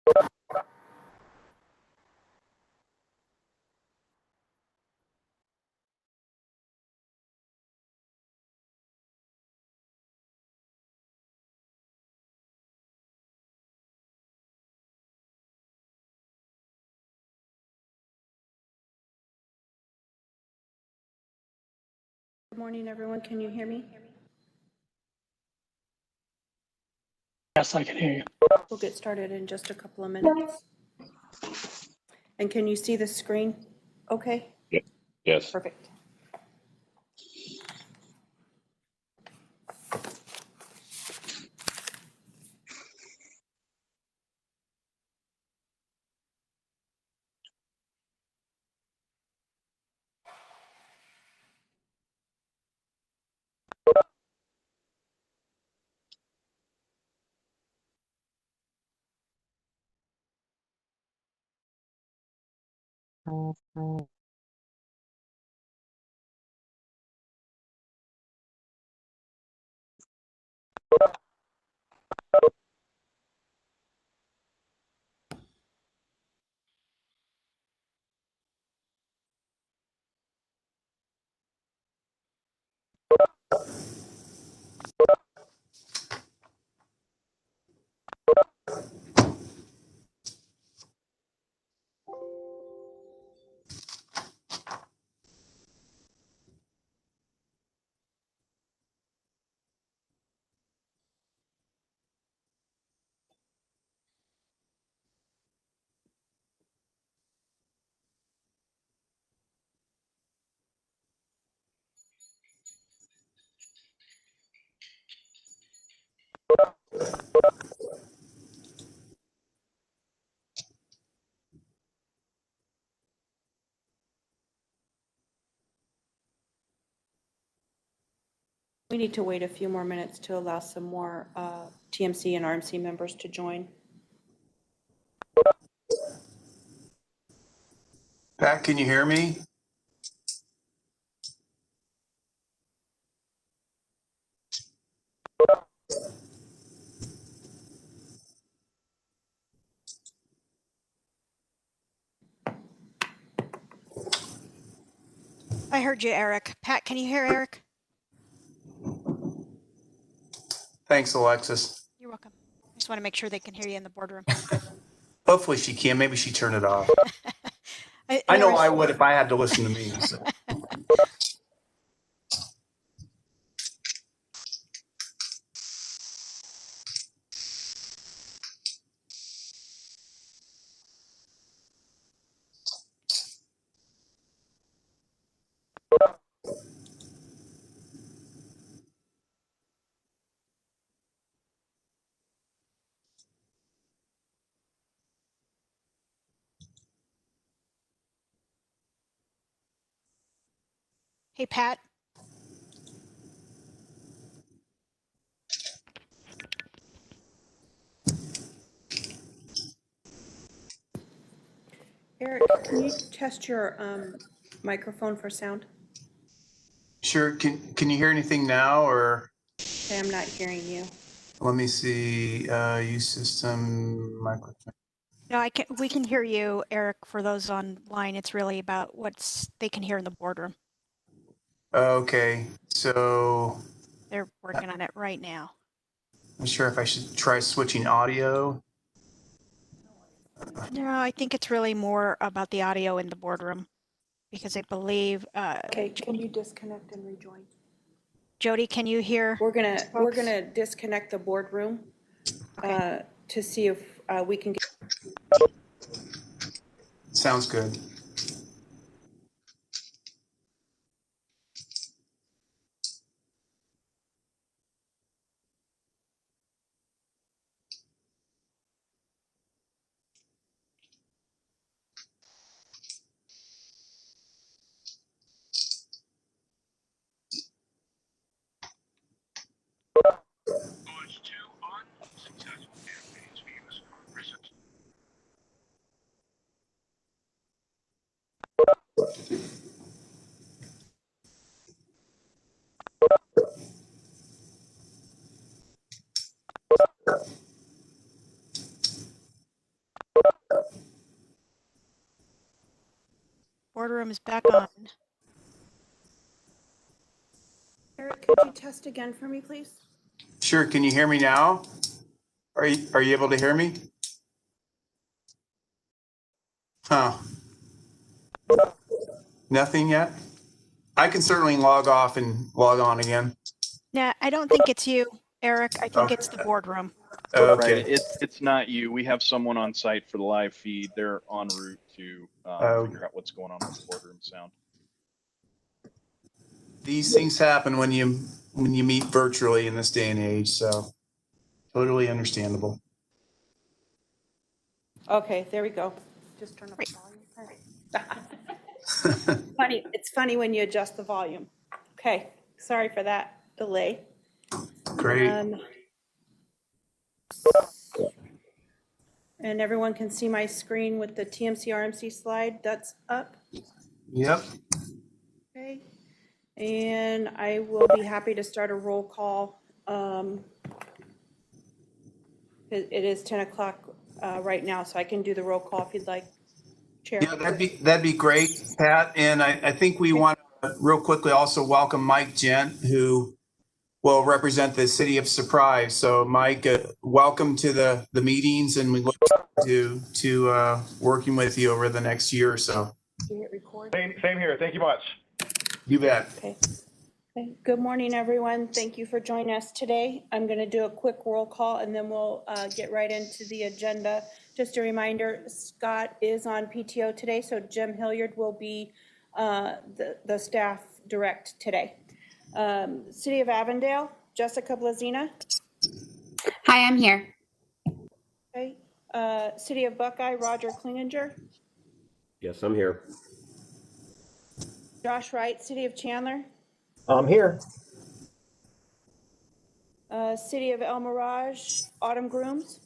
Good morning, everyone. Can you hear me? Yes, I can hear you. We'll get started in just a couple of minutes. And can you see the screen? Okay, Yes. perfect. We need to wait a few more minutes to allow some more TMC and RMC members to join. Pat, can you hear me? I heard you, Eric. Pat, can you hear Eric? Thanks, Alexis. You're welcome. I just want to make sure they can hear you in the boardroom. Hopefully she can. Maybe she turned it off. I know I would if I had to listen to me. So. Hey, Pat. Eric, can you test your microphone for sound? Sure. Can you hear anything now, or? Okay, I'm not hearing you. Let me see. Use system microphone. No, we can hear you, Eric. For those online, it's really about they can hear in the boardroom. Okay, so They're working on it right now. I'm sure if I should try switching audio. No, I think it's really more about the audio in the boardroom because I believe. Okay, can you disconnect and rejoin? Jody, can you hear? We're gonna disconnect the boardroom to see if we can get. Sounds good. boardroom is back on. Eric, could you test again for me, please? Sure. Can you hear me now? Are you able to hear me? Huh. Nothing yet? I can certainly log off and log on again. Nah, I don't think it's you, Eric. I think Okay. it's the boardroom. Okay. Right. It's not you. We have someone on site for the live feed. They're en route to figure out what's going on with the boardroom sound. These things happen when you meet virtually in this day and age, so totally understandable. Okay, there we go. Just turn up the volume. Funny, it's funny when you adjust the volume. Okay, sorry for that delay. Great. And everyone can see my screen with the TMC RMC slide that's up. Yep. Okay. And I will be happy to start a roll call. It is 10 o'clock right now, so I can do the roll call if you'd like, Chair. Yeah, that'd be great, Pat. And I think we want to real quickly also welcome Mike Gent, who will represent the city of Surprise. So Mike, welcome to the meetings, and we look forward to working with you over the next year or so. Do you hit record? Same here. Thank you much. You bet. Okay. Okay. Good morning, everyone. Thank you for joining us today. I'm going to do a quick roll call and then we'll get right into the agenda. Just a reminder, Scott is on PTO today, so Jim Hilliard will be the staff direct today. City of Avondale, Jessica Blazina. Hi, I'm here. Okay. City of Buckeye, Roger Klinginger. Yes, I'm here. Josh Wright, City of Chandler. I'm here. City of El Mirage, Autumn Grooms.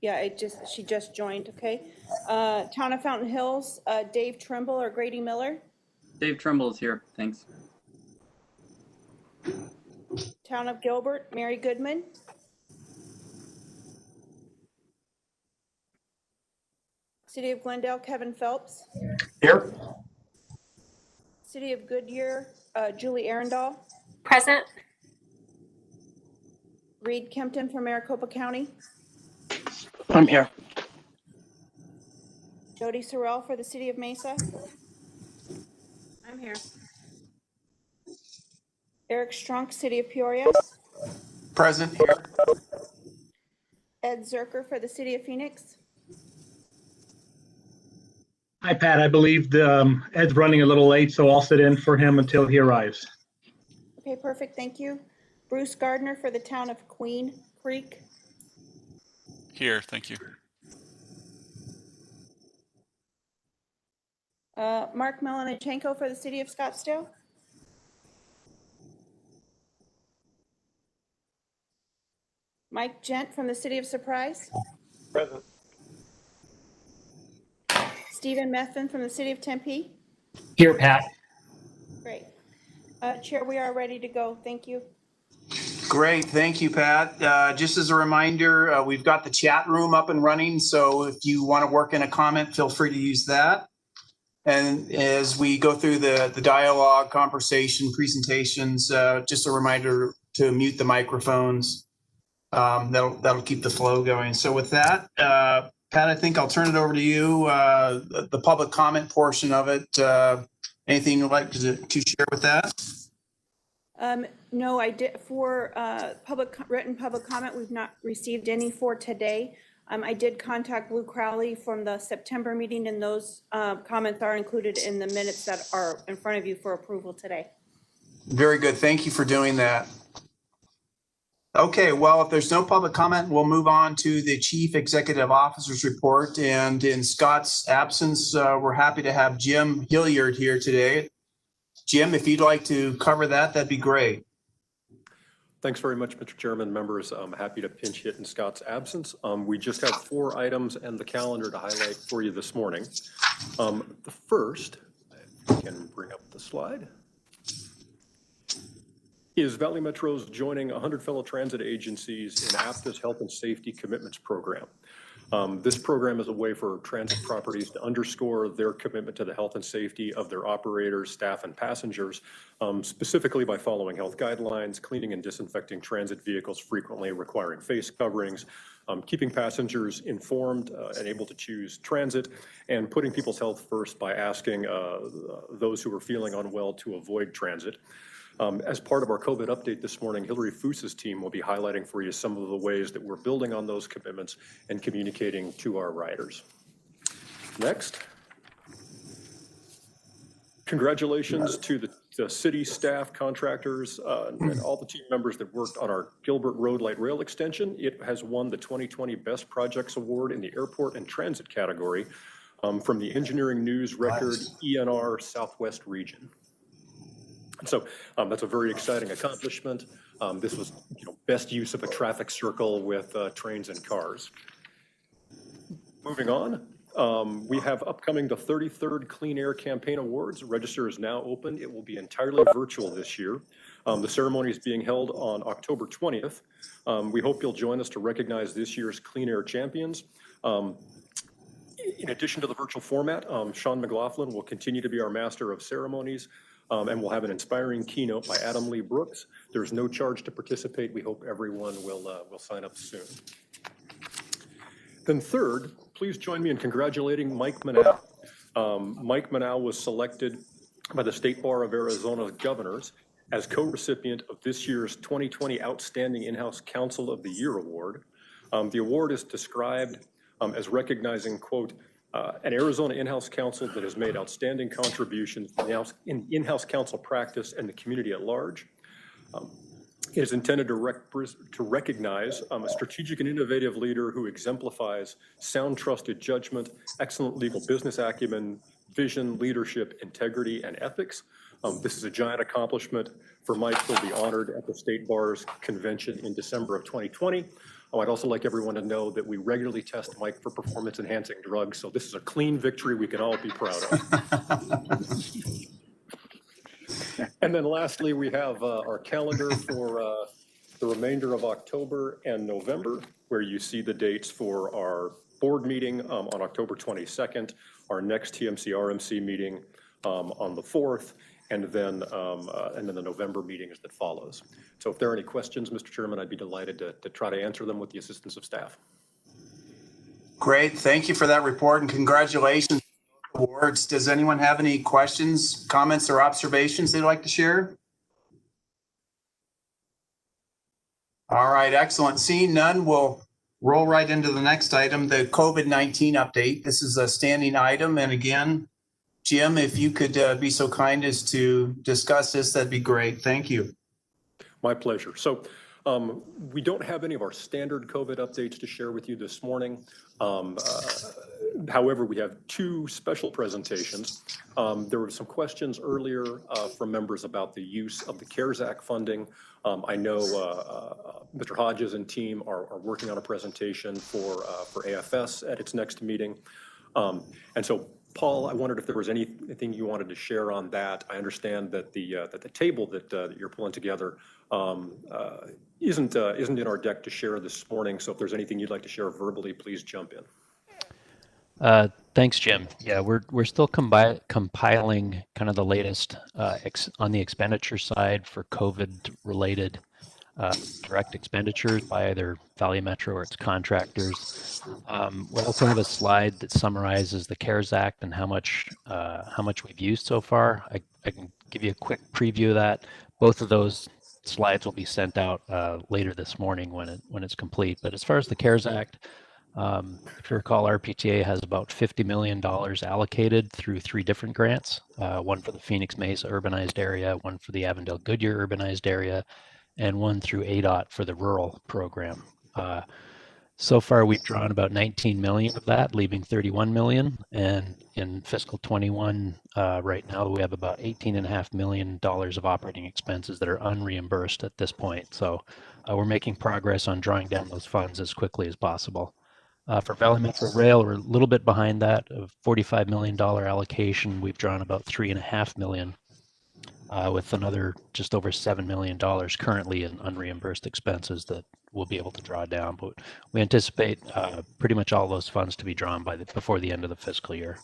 Yeah, she just joined, okay. Town of Fountain Hills, Dave Trimble or Grady Miller. Dave Trimble is here, thanks. Town of Gilbert, Mary Goodman. City of Glendale, Kevin Phelps. Here. City of Goodyear, Julie Arundel. Present. Reed Kempton from Maricopa County. I'm here. Jody Sorrell for the City of Mesa. I'm here. Eric Strunk, City of Peoria. Present here. Ed Zerker for the City of Phoenix. Hi, Pat. I believe Ed's running a little late, so I'll sit in for him until he arrives. Okay, perfect. Thank you. Bruce Gardner for the Town of Queen Creek. Here, thank you. Mark Melanichenko for the City of Scottsdale. Mike Gent from the City of Surprise. Present. Stephen Methvin from the City of Tempe. Here, Pat. Great. Chair, we are ready to go. Thank you. Great. Thank you, Pat. Just as a reminder, we've got the chat room up and running. So if you want to work in a comment, feel free to use that. And as we go through the dialogue, conversation, presentations, just a reminder to mute the microphones. That'll keep the flow going. So with that, Pat, I think I'll turn it over to you. The public comment portion of it. Anything you'd like to share with that? No, I did for written public comment. We've not received any for today. I did contact Lou Crowley from the September meeting, and those comments are included in the minutes that are in front of you for approval today. Very good. Thank you for doing that. Okay, well, if there's no public comment, we'll move on to the Chief Executive Officer's report. And in Scott's absence, we're happy to have Jim Hilliard here today. Jim, if you'd like to cover that, that'd be great. Thanks very much, Mr. Chairman. Members, I'm happy to pinch hit in Scott's absence. We just have 4 items and the calendar to highlight for you this morning. The first, if we can bring up the slide. is Valley Metro's joining 100 fellow transit agencies in APTA's Health and Safety Commitments Program. This program is a way for transit properties to underscore their commitment to the health and safety of their operators, staff, and passengers, specifically by following health guidelines, cleaning and disinfecting transit vehicles frequently, requiring face coverings, keeping passengers informed and able to choose transit, and putting people's health first by asking those who are feeling unwell to avoid transit. As part of our COVID update this morning, Hillary Foos's team will be highlighting for you some of the ways that we're building on those commitments and communicating to our riders. Next. Congratulations to the city staff, contractors, and all the team members that worked on our Gilbert Road Light Rail extension. It has won the 2020 Best Projects Award in the Airport and Transit category from the Engineering News Record ENR Southwest region. So that's a very exciting accomplishment. This was, best use of a traffic circle with trains and cars. Moving on, we have upcoming the 33rd Clean Air Campaign Awards. Register is now open. It will be entirely virtual this year. The ceremony is being held on October 20th. We hope you'll join us to recognize this year's Clean Air champions. In addition to the virtual format, Sean McLaughlin will continue to be our master of ceremonies. And we'll have an inspiring keynote by Adam Lee Brooks. There's no charge to participate. We hope everyone will sign up soon. Then third, please join me in congratulating Mike Manow. Mike Manow was selected by the State Bar of Arizona's governors as co-recipient of this year's 2020 Outstanding In-House Counsel of the Year Award. The award is described as recognizing, quote, an Arizona in-house counsel that has made outstanding contributions in in-house counsel practice and the community at large. It is intended to recognize a strategic and innovative leader who exemplifies sound, trusted judgment, excellent legal business acumen, vision, leadership, integrity, and ethics. This is a giant accomplishment for Mike. He'll be honored at the State Bar's convention in December of 2020. I'd also like everyone to know that we regularly test Mike for performance-enhancing drugs, so this is a clean victory we can all be proud of. And then lastly, we have our calendar for the remainder of October and November, where you see the dates for our board meeting on October 22nd, our next TMC RMC meeting on the 4th, and then the November meetings that follows. So if there are any questions, Mr. Chairman, I'd be delighted to try to answer them with the assistance of staff. Great. Thank you for that report and congratulations on the awards. Does anyone have any questions, comments, or observations they'd like to share? All right, excellent. Seeing none, we'll roll right into the next item, the COVID-19 update. This is a standing item. And again, Jim, if you could be so kind as to discuss this, that'd be great. Thank you. My pleasure. So we don't have any of our standard COVID updates to share with you this morning. However, we have two special presentations. There were some questions earlier from members about the use of the CARES Act funding. I know Mr. Hodges and team are working on a presentation for AFS at its next meeting. And so, Paul, I wondered if there was anything you wanted to share on that. I understand that the table that you're pulling together isn't in our deck to share this morning. So if there's anything you'd like to share verbally, please jump in. Thanks, Jim. Yeah, we're still compiling kind of the latest on the expenditure side for COVID-related direct expenditures by either Valley Metro or its contractors. We also have a slide that summarizes the CARES Act and how much we've used so far. I can give you a quick preview of that. Both of those slides will be sent out later this morning when it's complete. But as far as the CARES Act, if you recall, RPTA has about $50 million allocated through 3 different grants, one for the Phoenix Mesa urbanized area, one for the Avondale Goodyear urbanized area, and one through ADOT for the rural program. So far, we've drawn about 19 million of that, leaving 31 million. And in fiscal 21, right now, we have about $18.5 million of operating expenses that are unreimbursed at this point. So we're making progress on drawing down those funds as quickly as possible. For Valley Metro Rail, we're a little bit behind that. Of $45 million allocation, we've drawn about $3.5 million. with another just over $7 million currently in unreimbursed expenses that we'll be able to draw down. But we anticipate pretty much all those funds to be drawn before the end of the fiscal year.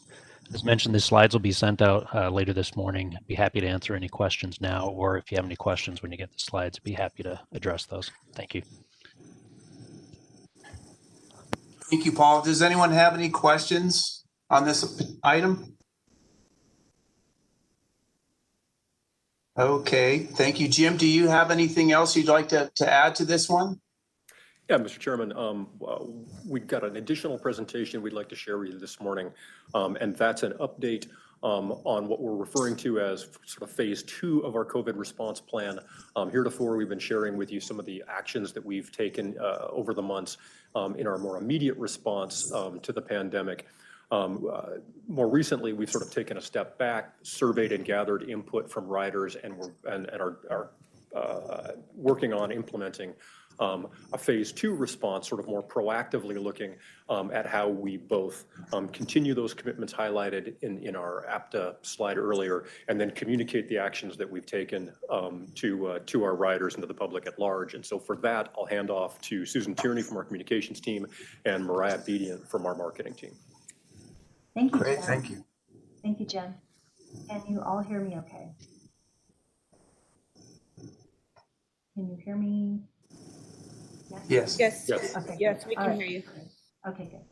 As mentioned, the slides will be sent out later this morning. I'd be happy to answer any questions now, or if you have any questions when you get the slides, I'd be happy to address those. Thank you. Thank you, Paul. Does anyone have any questions on this item? Okay, thank you. Jim, do you have anything else you'd like to add to this one? Yeah, Mr. Chairman, we've got an additional presentation we'd like to share with you this morning, and that's an update on what we're referring to as sort of phase 2 of our COVID response plan. Heretofore, we've been sharing with you some of the actions that we've taken over the months in our more immediate response to the pandemic. More recently, we've sort of taken a step back, surveyed and gathered input from riders, and are working on implementing a phase 2 response, sort of more proactively looking at how we both continue those commitments highlighted in our APTA slide earlier, and then communicate the actions that we've taken to our riders and to the public at large. And so for that, I'll hand off to Susan Tierney from our communications team and Mariah Bedient from our marketing team. Thank you. Great, Jim. thank you. Thank you, Jim. Can you all hear me okay? Can you hear me? Yes. Yes. Yes. Okay, Yes, good. we All can right. hear you. Okay, good.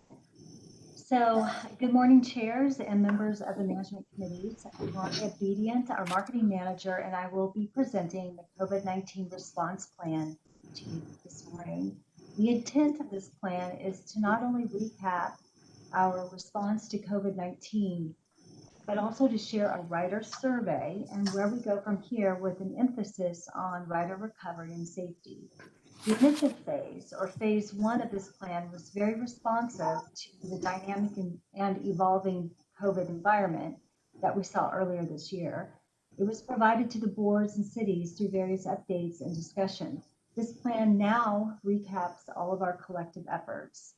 So, good morning, chairs and members of the management committees. Mariah Bedient, our marketing manager, and I will be presenting the COVID-19 response plan to you this morning. The intent of this plan is to not only recap our response to COVID-19, but also to share a rider survey and where we go from here with an emphasis on rider recovery and safety. The initial phase, or phase 1 of this plan, was very responsive to the dynamic and evolving COVID environment that we saw earlier this year. It was provided to the boards and cities through various updates and discussion. This plan now recaps all of our collective efforts.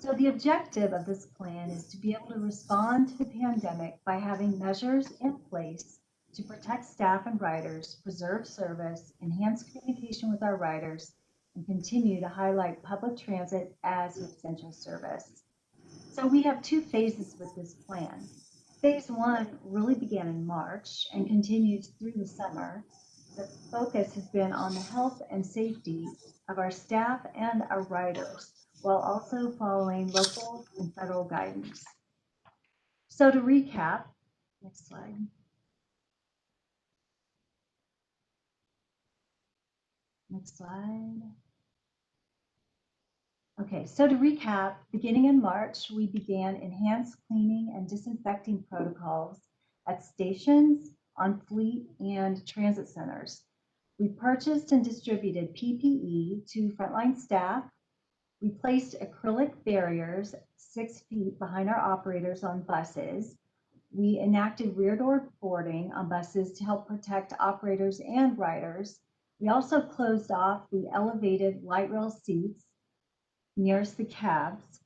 So the objective of this plan is to be able to respond to the pandemic by having measures in place to protect staff and riders, preserve service, enhance communication with our riders, and continue to highlight public transit as an essential service. So we have 2 phases with this plan. Phase 1 really began in March and continues through the summer. The focus has been on the health and safety of our staff and our riders, while also following local and federal guidance. So to recap, next slide. Next slide. Okay, so to recap, beginning in March, we began enhanced cleaning and disinfecting protocols at stations, on fleet, and transit centers. We purchased and distributed PPE to frontline staff. We placed acrylic barriers 6 feet behind our operators on buses. We enacted rear door boarding on buses to help protect operators and riders. We also closed off the elevated light rail seats nearest the cabs.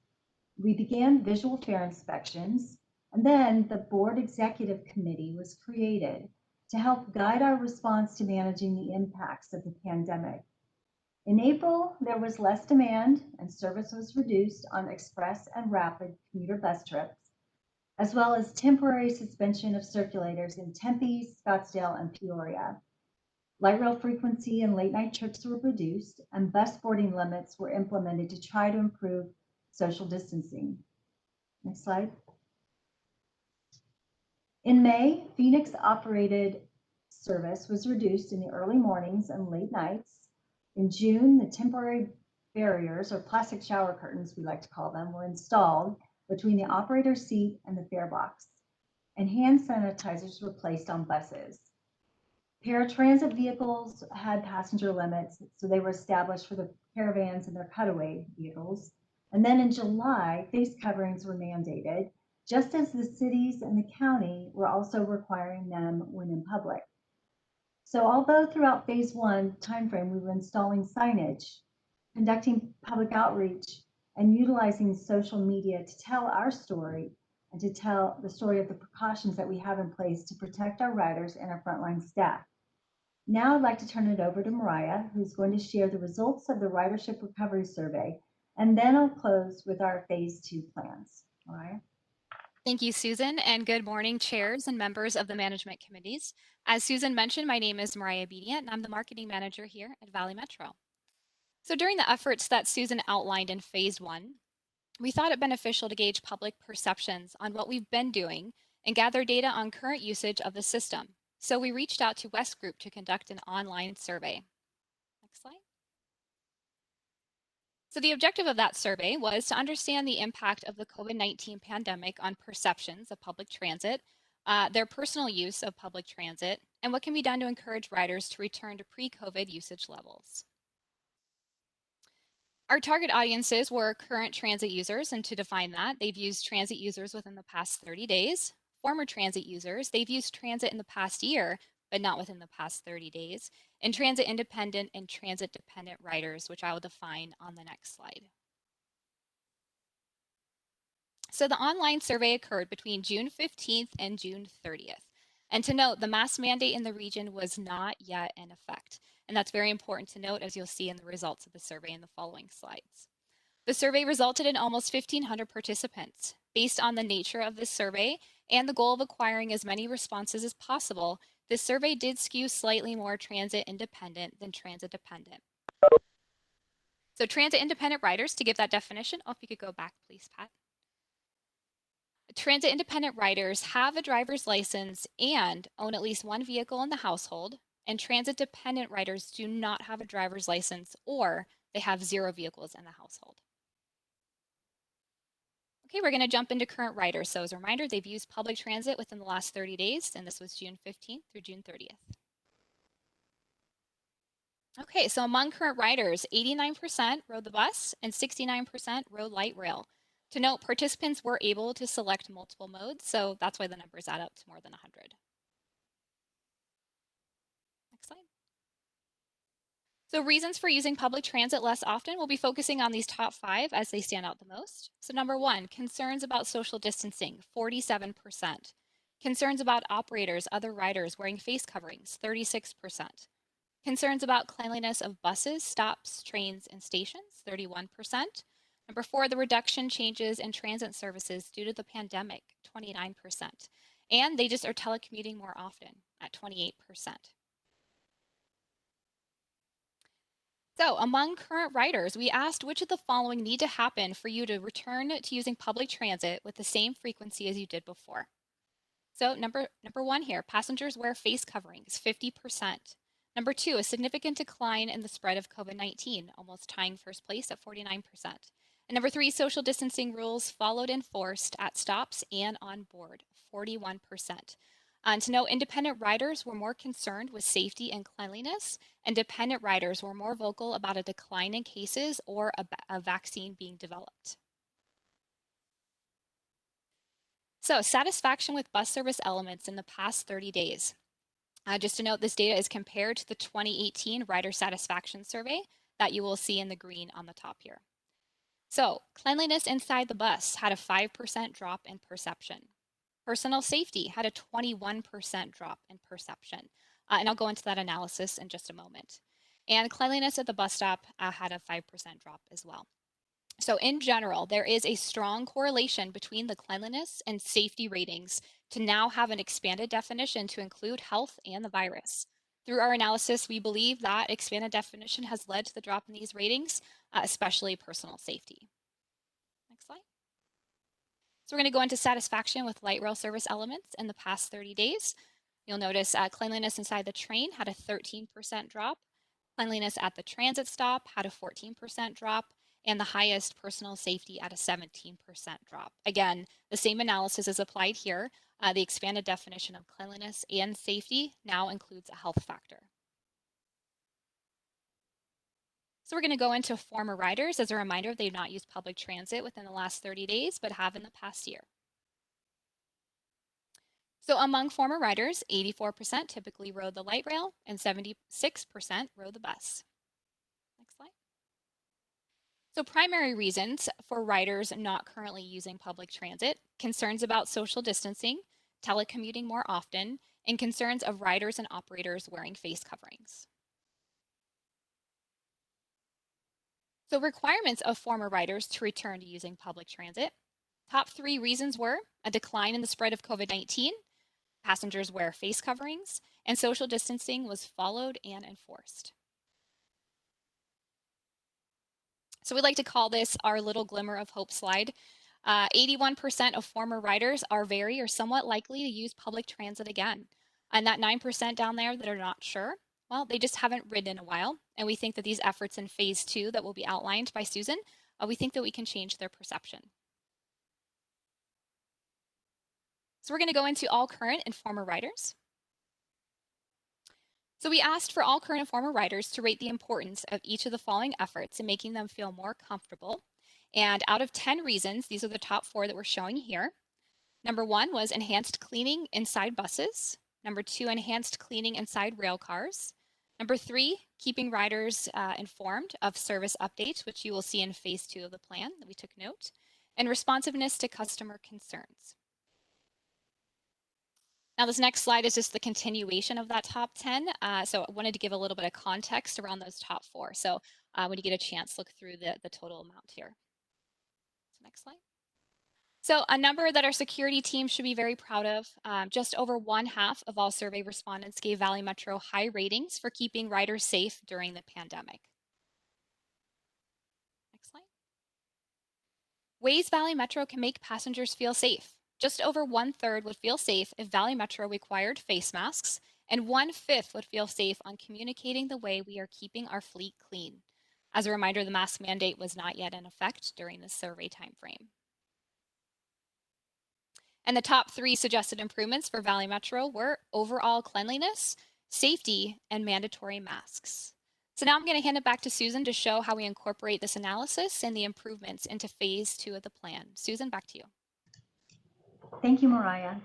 We began visual fare inspections, and then the board executive committee was created to help guide our response to managing the impacts of the pandemic. In April, there was less demand and service was reduced on express and rapid commuter bus trips, as well as temporary suspension of circulators in Tempe, Scottsdale, and Peoria. Light rail frequency and late night trips were reduced, and bus boarding limits were implemented to try to improve social distancing. Next slide. In May, Phoenix operated service was reduced in the early mornings and late nights. In June, the temporary barriers, or plastic shower curtains, we like to call them, were installed between the operator's seat and the fare box, and hand sanitizers were placed on buses. Paratransit vehicles had passenger limits, so they were established for the caravans and their cutaway vehicles. And then in July, face coverings were mandated, just as the cities and the county were also requiring them when in public. So although throughout phase 1 timeframe, we were installing signage, conducting public outreach, and utilizing social media to tell our story and to tell the story of the precautions that we have in place to protect our riders and our frontline staff. Now I'd like to turn it over to Mariah, who's going to share the results of the Ridership Recovery Survey, and then I'll close with our Phase 2 plans. Mariah? Thank you, Susan, and good morning, chairs and members of the management committees. As Susan mentioned, my name is Mariah Obedient, and I'm the marketing manager here at Valley Metro. So during the efforts that Susan outlined in Phase 1, we thought it beneficial to gauge public perceptions on what we've been doing and gather data on current usage of the system. So we reached out to West Group to conduct an online survey. Next slide. So the objective of that survey was to understand the impact of the COVID-19 pandemic on perceptions of public transit, their personal use of public transit, and what can be done to encourage riders to return to pre-COVID usage levels. Our target audiences were current transit users, and to define that, they've used transit users within the past 30 days. Former transit users, they've used transit in the past year, but not within the past 30 days, and transit independent and transit dependent riders, which I will define on the next slide. So the online survey occurred between June 15th and June 30th. And to note, the mask mandate in the region was not yet in effect. And that's very important to note, as you'll see in the results of the survey in the following slides. The survey resulted in almost 1,500 participants. Based on the nature of this survey and the goal of acquiring as many responses as possible, this survey did skew slightly more transit independent than transit dependent. So transit independent riders, to give that definition, if you could go back, please, Pat. Transit independent riders have a driver's license and own at least one vehicle in the household, and transit dependent riders do not have a driver's license or they have 0 vehicles in the household. Okay, we're going to jump into current riders. So as a reminder, they've used public transit within the last 30 days, and this was June 15th through June 30th. Okay, so among current riders, 89% rode the bus and 69% rode light rail. To note, participants were able to select multiple modes, so that's why the numbers add up to more than 100. Next slide. So reasons for using public transit less often, we'll be focusing on these top 5 as they stand out the most. So number 1, concerns about social distancing, 47%. Concerns about operators, other riders wearing face coverings, 36%. Concerns about cleanliness of buses, stops, trains, and stations, 31%. Number 4, the reduction changes in transit services due to the pandemic, 29%. And they just are telecommuting more often at 28%. So among current riders, we asked which of the following need to happen for you to return to using public transit with the same frequency as you did before. So number 1 here, passengers wear face coverings, 50%. Number 2, a significant decline in the spread of COVID-19, almost tying first place at 49%. And number 3, social distancing rules followed and enforced at stops and on board, 41%. And to note, independent riders were more concerned with safety and cleanliness, and dependent riders were more vocal about a decline in cases or a vaccine being developed. So satisfaction with bus service elements in the past 30 days. Just to note, this data is compared to the 2018 Rider Satisfaction Survey that you will see in the green on the top here. So cleanliness inside the bus had a 5% drop in perception. Personal safety had a 21% drop in perception. And I'll go into that analysis in just a moment. And cleanliness at the bus stop had a 5% drop as well. So in general, there is a strong correlation between the cleanliness and safety ratings to now have an expanded definition to include health and the virus. Through our analysis, we believe that expanded definition has led to the drop in these ratings, especially personal safety. Next slide. So we're going to go into satisfaction with light rail service elements in the past 30 days. You'll notice cleanliness inside the train had a 13% drop. Cleanliness at the transit stop had a 14% drop, and the highest personal safety at a 17% drop. Again, the same analysis is applied here. The expanded definition of cleanliness and safety now includes a health factor. So we're going to go into former riders. As a reminder, they've not used public transit within the last 30 days, but have in the past year. So among former riders, 84% typically rode the light rail and 76% rode the bus. Next slide. So primary reasons for riders not currently using public transit: concerns about social distancing, telecommuting more often, and concerns of riders and operators wearing face coverings. So requirements of former riders to return to using public transit. Top 3 reasons were a decline in the spread of COVID-19, passengers wear face coverings, and social distancing was followed and enforced. So we like to call this our little glimmer of hope slide. 81% of former riders are very or somewhat likely to use public transit again. And that 9% down there that are not sure, well, they just haven't ridden in a while. And we think that these efforts in phase 2 that will be outlined by Susan, we think that we can change their perception. So we're going to go into all current and former riders. So we asked for all current and former riders to rate the importance of each of the following efforts in making them feel more comfortable. And out of 10 reasons, these are the top 4 that we're showing here. Number 1 was enhanced cleaning inside buses. Number 2, enhanced cleaning inside rail cars. Number 3, keeping riders informed of service updates, which you will see in phase 2 of the plan that we took note, and responsiveness to customer concerns. Now, this next slide is just the continuation of that top 10. So I wanted to give a little bit of context around those top 4. So when you get a chance, look through the total amount here. So next slide. So a number that our security team should be very proud of. Just over 1/2 of all survey respondents gave Valley Metro high ratings for keeping riders safe during the pandemic. Next slide. Ways Valley Metro can make passengers feel safe. Just over 1/3 would feel safe if Valley Metro required face masks, and 1/5 would feel safe on communicating the way we are keeping our fleet clean. As a reminder, the mask mandate was not yet in effect during this survey timeframe. And the top 3 suggested improvements for Valley Metro were overall cleanliness, safety, and mandatory masks. So now I'm going to hand it back to Susan to show how we incorporate this analysis and the improvements into phase 2 of the plan. Susan, back to you. Thank you, Mariah.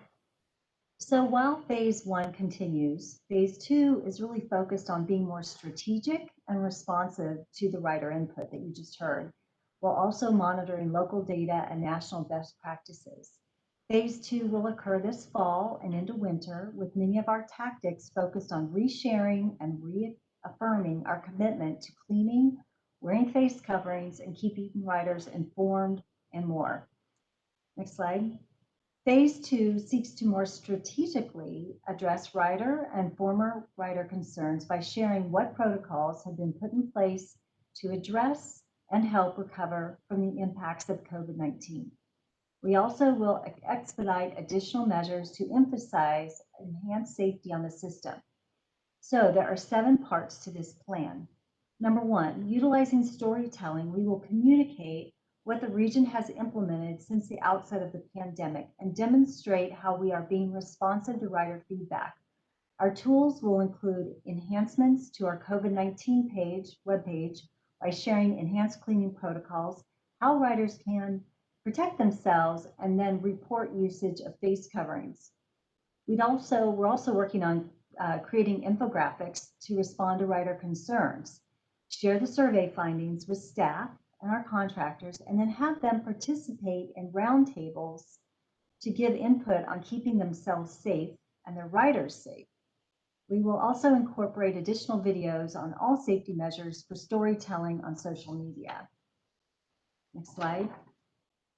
So while phase 1 continues, phase 2 is really focused on being more strategic and responsive to the rider input that you just heard, while also monitoring local data and national best practices. Phase 2 will occur this fall and into winter, with many of our tactics focused on resharing and reaffirming our commitment to cleaning, wearing face coverings, and keeping riders informed and more. Next slide. Phase 2 seeks to more strategically address rider and former rider concerns by sharing what protocols have been put in place to address and help recover from the impacts of COVID-19. We also will expedite additional measures to emphasize enhanced safety on the system. So there are 7 parts to this plan. Number 1, utilizing storytelling, we will communicate what the region has implemented since the outset of the pandemic and demonstrate how we are being responsive to rider feedback. Our tools will include enhancements to our COVID-19 webpage by sharing enhanced cleaning protocols, how riders can protect themselves, and then report usage of face coverings. We're also working on creating infographics to respond to rider concerns, share the survey findings with staff and our contractors, and then have them participate in roundtables to give input on keeping themselves safe and their riders safe. We will also incorporate additional videos on all safety measures for storytelling on social media. Next slide.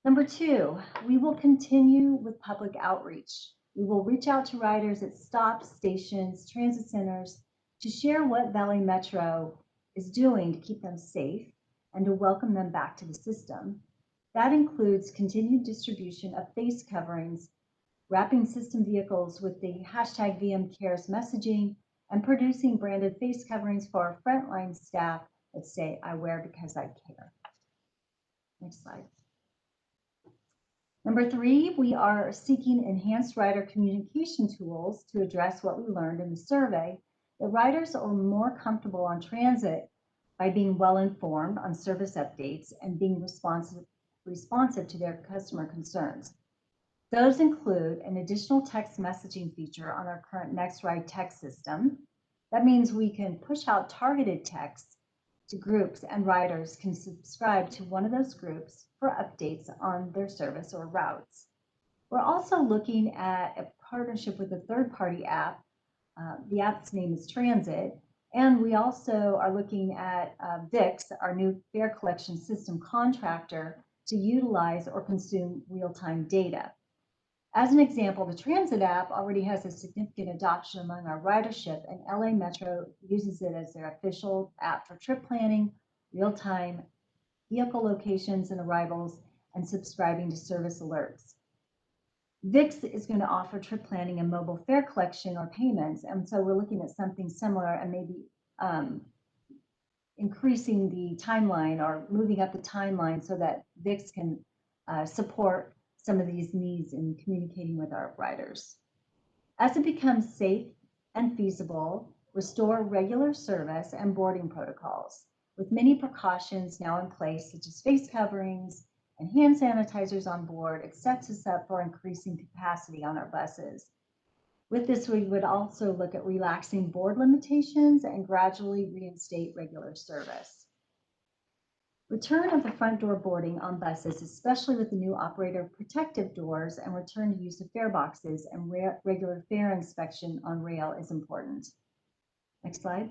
Number 2, we will continue with public outreach. We will reach out to riders at stops, stations, transit centers to share what Valley Metro is doing to keep them safe and to welcome them back to the system. That includes continued distribution of face coverings, wrapping system vehicles with the hashtag VMCares messaging, and producing branded face coverings for our frontline staff that say, "I wear because I care." Next slide. Number 3, we are seeking enhanced rider communication tools to address what we learned in the survey, that riders are more comfortable on transit by being well informed on service updates and being responsive to their customer concerns. Those include an additional text messaging feature on our current Next Ride text system. That means we can push out targeted texts to groups, and riders can subscribe to one of those groups for updates on their service or routes. We're also looking at a partnership with a third-party app. The app's name is Transit, and we also are looking at VIX, our new fare collection system contractor, to utilize or consume real-time data. As an example, the Transit app already has a significant adoption among our ridership, and LA Metro uses it as their official app for trip planning, real-time vehicle locations and arrivals, and subscribing to service alerts. VIX is going to offer trip planning and mobile fare collection or payments, and so we're looking at something similar and maybe increasing the timeline or moving up the timeline so that VIX can support some of these needs in communicating with our riders. As it becomes safe and feasible, restore regular service and boarding protocols with many precautions now in place, such as face coverings and hand sanitizers on board. It sets us up for increasing capacity on our buses. With this, we would also look at relaxing board limitations and gradually reinstate regular service. Return of the front door boarding on buses, especially with the new operator protective doors, and return to use of fare boxes and regular fare inspection on rail is important. Next slide.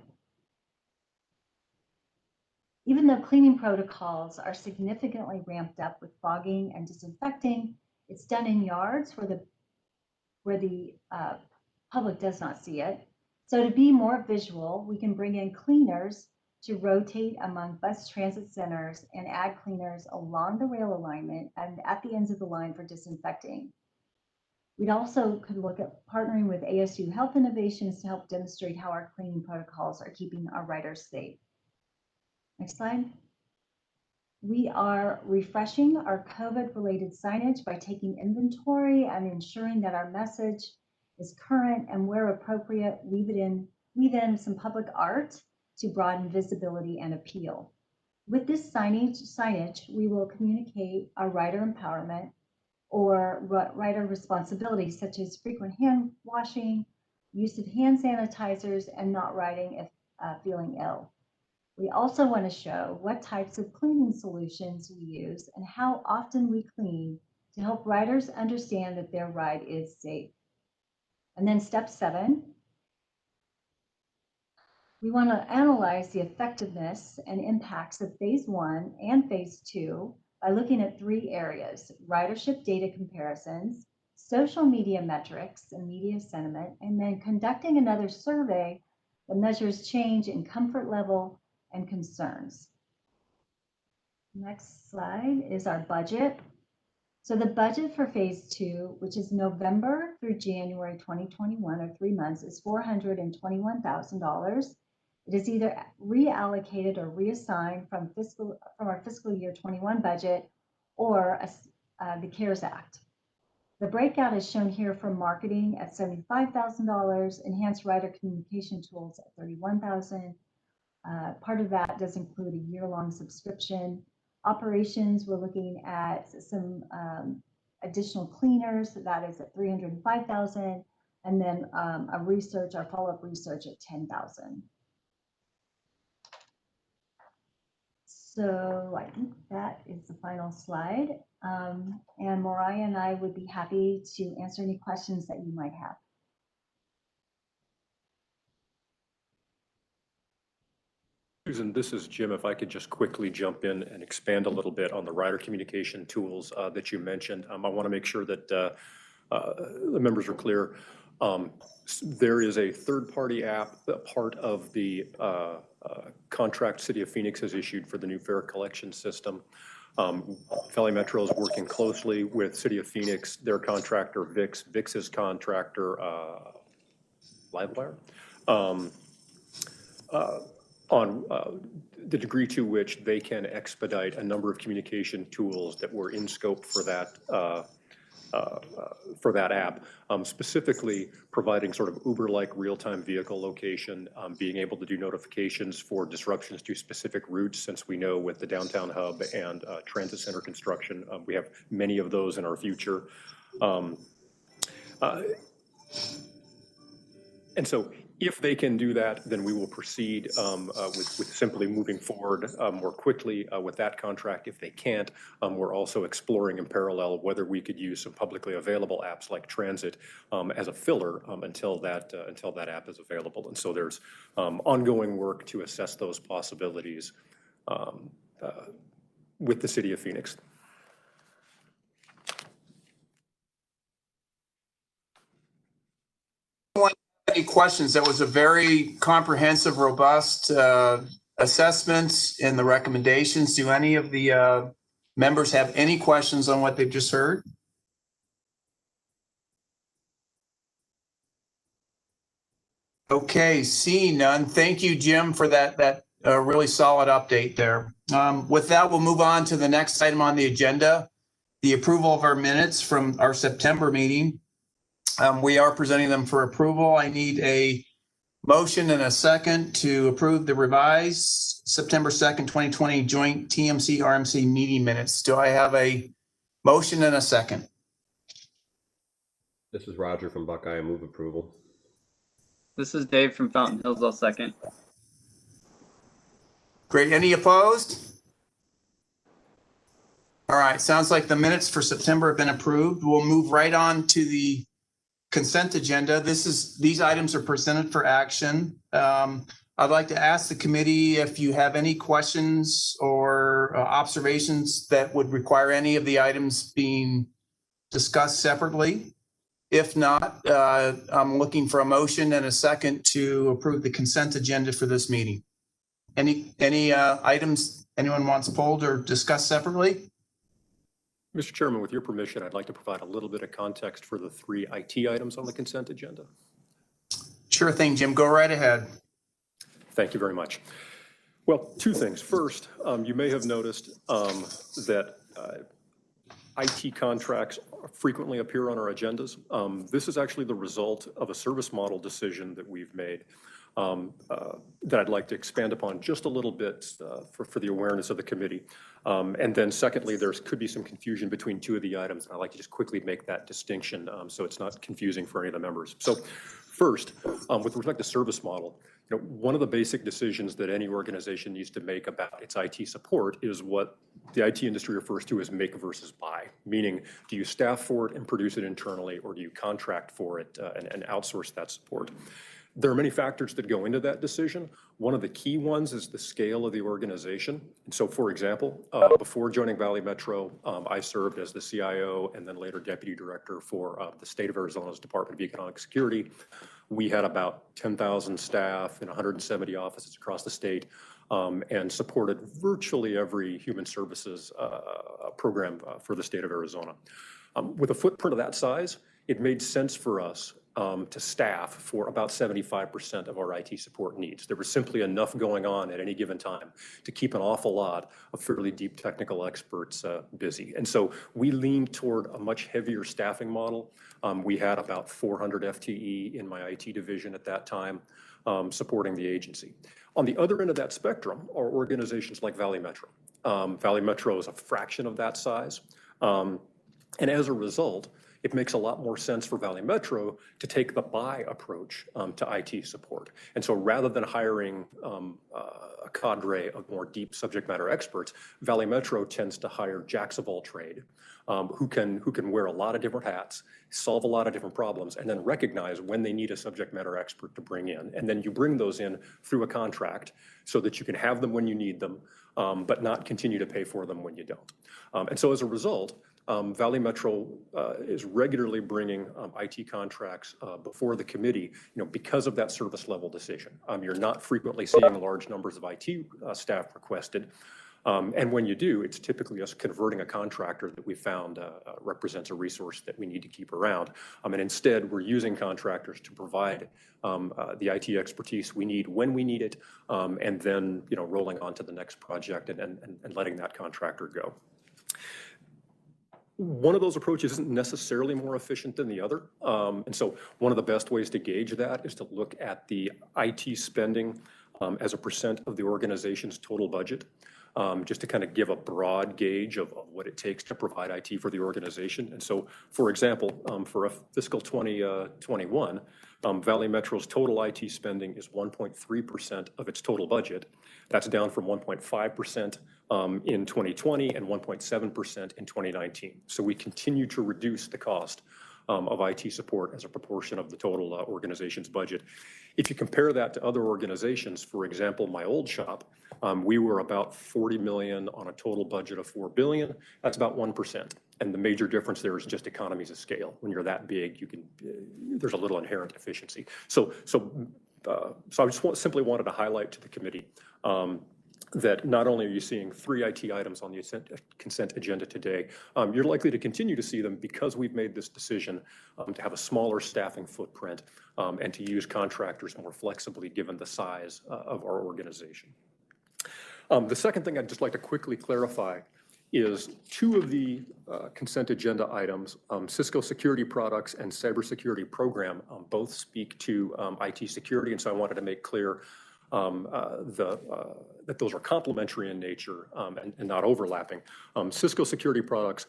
Even though cleaning protocols are significantly ramped up with fogging and disinfecting, it's done in yards where the public does not see it. So to be more visual, we can bring in cleaners to rotate among bus transit centers and add cleaners along the rail alignment and at the ends of the line for disinfecting. We'd also could look at partnering with ASU Health Innovations to help demonstrate how our cleaning protocols are keeping our riders safe. Next slide. We are refreshing our COVID-related signage by taking inventory and ensuring that our message is current, and where appropriate, weave in some public art to broaden visibility and appeal. With this signage, we will communicate our rider empowerment or rider responsibilities, such as frequent hand washing, use of hand sanitizers, and not riding if feeling ill. We also want to show what types of cleaning solutions we use and how often we clean to help riders understand that their ride is safe. And then step 7, we want to analyze the effectiveness and impacts of phase 1 and phase 2 by looking at 3 areas: ridership data comparisons, social media metrics and media sentiment, and then conducting another survey that measures change in comfort level and concerns. Next slide is our budget. So the budget for phase 2, which is November through January 2021, or 3 months, is $421,000. It is either reallocated or reassigned from our fiscal year 21 budget or the CARES Act. The breakout is shown here for marketing at $75,000, enhanced rider communication tools at $31,000. Part of that does include a year-long subscription. Operations, we're looking at some additional cleaners, that is at $305,000, and then our follow-up research at $10,000. So I think that is the final slide. And Mariah and I would be happy to answer any questions that you might have. Susan, this is Jim. If I could just quickly jump in and expand a little bit on the rider communication tools that you mentioned. I want to make sure that the members are clear. There is a third-party app, part of the contract City of Phoenix has issued for the new fare collection system. Valley Metro is working closely with City of Phoenix, their contractor VIX, VIX's contractor Livewire, on the degree to which they can expedite a number of communication tools that were in scope for that app, specifically providing sort of Uber-like real-time vehicle location, being able to do notifications for disruptions to specific routes, since we know with the downtown hub and transit center construction, we have many of those in our future. And so If they can do that, then we will proceed with simply moving forward more quickly with that contract. If they can't, we're also exploring in parallel whether we could use some publicly available apps like Transit as a filler until that app is available. And so there's ongoing work to assess those possibilities with the City of Phoenix. Any questions? That was a very comprehensive, robust assessment and the recommendations. Do any of the members have any questions on what they've just heard? Okay, seeing none. Thank you, Jim, for that really solid update there. With that, we'll move on to the next item on the agenda, the approval of our minutes from our September meeting. We are presenting them for approval. I need a motion and a second to approve the revised September 2nd, 2020 joint TMC RMC meeting minutes. Do I have a motion and a second? This is Roger from Buckeye. I move approval. This is Dave from Fountain Hills. I'll second. Great. Any opposed? All right. Sounds like the minutes for September have been approved. We'll move right on to the consent agenda. These items are presented for action. I'd like to ask the committee if you have any questions or observations that would require any of the items being discussed separately. If not, I'm looking for a motion and a second to approve the consent agenda for this meeting. Any items anyone wants pulled or discussed separately? Mr. Chairman, with your permission, I'd like to provide a little bit of context for the 3 IT items on the consent agenda. Sure thing, Jim. Go right ahead. Thank you very much. Well, 2 things. First, you may have noticed that IT contracts frequently appear on our agendas. This is actually the result of a service model decision that we've made that I'd like to expand upon just a little bit for the awareness of the committee. And then secondly, there could be some confusion between 2 of the items, and I'd like to just quickly make that distinction so it's not confusing for any of the members. So first, with respect to service model, one of the basic decisions that any organization needs to make about its IT support is what the IT industry refers to as make versus buy, meaning do you staff for it and produce it internally, or do you contract for it and outsource that support? There are many factors that go into that decision. One of the key ones is the scale of the organization. And so, for example, before joining Valley Metro, I served as the CIO and then later deputy director for the state of Arizona's Department of Economic Security. We had about 10,000 staff in 170 offices across the state and supported virtually every human services program for the state of Arizona. With a footprint of that size, it made sense for us to staff for about 75% of our IT support needs. There was simply enough going on at any given time to keep an awful lot of fairly deep technical experts busy. And so we leaned toward a much heavier staffing model. We had about 400 FTE in my IT division at that time supporting the agency. On the other end of that spectrum are organizations like Valley Metro. Valley Metro is a fraction of that size. And as a result, it makes a lot more sense for Valley Metro to take the buy approach to IT support. And so rather than hiring a cadre of more deep subject matter experts, Valley Metro tends to hire jacks of all trade who can wear a lot of different hats, solve a lot of different problems, and then recognize when they need a subject matter expert to bring in. And then you bring those in through a contract so that you can have them when you need them, but not continue to pay for them when you don't. And so as a result, Valley Metro is regularly bringing IT contracts before the committee, because of that service level decision. You're not frequently seeing large numbers of IT staff requested. And when you do, it's typically us converting a contractor that we found represents a resource that we need to keep around. And instead, we're using contractors to provide the IT expertise we need when we need it, and then rolling on to the next project and letting that contractor go. One of those approaches isn't necessarily more efficient than the other. And so one of the best ways to gauge that is to look at the IT spending as a percent of the organization's total budget, just to kind of give a broad gauge of what it takes to provide IT for the organization. And so, for example, for a fiscal 2021, Valley Metro's total IT spending is 1.3% of its total budget. That's down from 1.5% in 2020 and 1.7% in 2019. So we continue to reduce the cost of IT support as a proportion of the total organization's budget. If you compare that to other organizations, for example, my old shop, we were about 40 million on a total budget of 4 billion. That's about 1%. And the major difference there is just economies of scale. When you're that big, you can there's a little inherent efficiency. So I just simply wanted to highlight to the committee that not only are you seeing 3 IT items on the consent agenda today, you're likely to continue to see them because we've made this decision to have a smaller staffing footprint and to use contractors more flexibly given the size of our organization. The second thing I'd just like to quickly clarify is 2 of the consent agenda items, Cisco security products and cybersecurity program, both speak to IT security. And so I wanted to make clear that those are complementary in nature and not overlapping. Cisco security products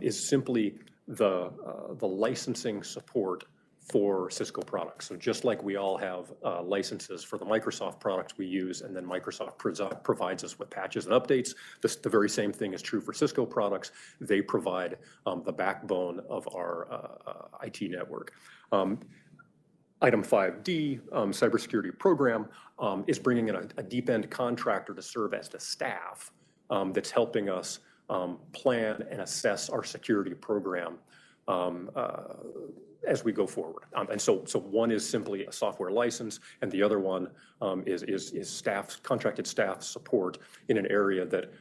is simply the licensing support for Cisco products. So just like we all have licenses for the Microsoft products we use, and then Microsoft provides us with patches and updates, the very same thing is true for Cisco products. They provide the backbone of our IT network. Item 5D, cybersecurity program, is bringing in a deep end contractor to serve as the staff that's helping us plan and assess our security program as we go forward. And so one is simply a software license, and the other one is contracted staff support in an area that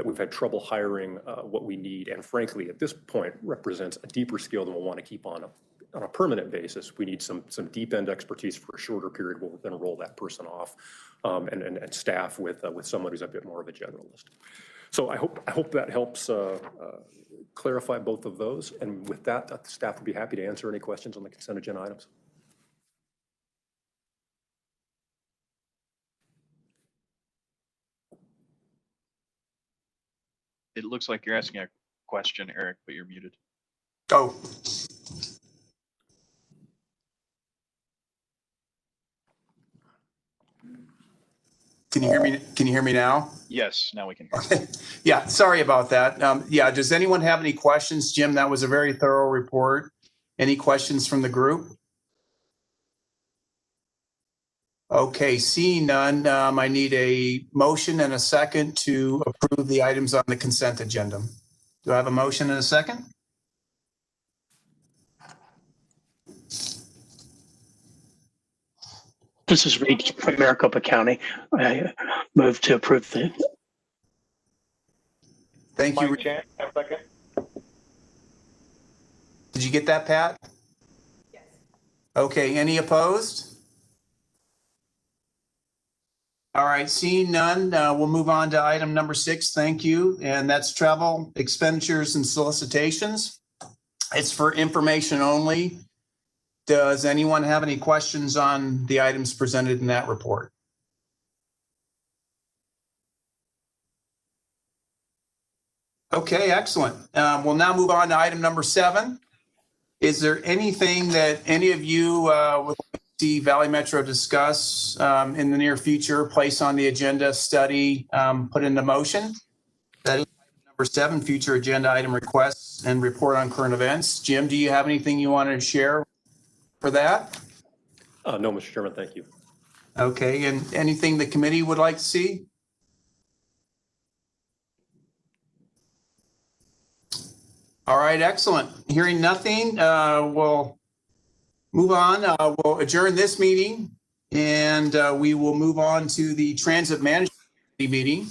we've had trouble hiring what we need, and frankly, at this point, represents a deeper skill than we'll want to keep on a permanent basis. We need some deep end expertise for a shorter period. We'll then roll that person off and staff with someone who's a bit more of a generalist. So I hope that helps clarify both of those. And with that, the staff would be happy to answer any questions on the consent agenda items. It looks like you're asking a question, Eric, but you're muted. Oh. Can you hear me? Can you hear me now? Yes, now we can hear you. Yeah, sorry about that. Yeah, does anyone have any questions? Jim, that was a very thorough report. Any questions from the group? Okay, seeing none, I need a motion and a second to approve the items on the consent agenda. Do I have a motion and a second? This is Reed from Maricopa County. I move to approve the. Thank you. Chan, a second. Did you get that, Pat? Yes. Okay, any opposed? All right, seeing none, we'll move on to item number 6. Thank you. And that's travel expenditures and solicitations. It's for information only. Does anyone have any questions on the items presented in that report? Okay, excellent. We'll now move on to item number 7. Is there anything that any of you would like to see Valley Metro discuss in the near future, place on the agenda, study, put into motion? That is item number 7, future agenda item requests and report on current events. Jim, do you have anything you wanted to share for that? No, Mr. Chairman, thank you. Okay, and anything the committee would like to see? All right, excellent. Hearing nothing, we'll move on. We'll adjourn this meeting, and we will move on to the Transit Management Committee meeting.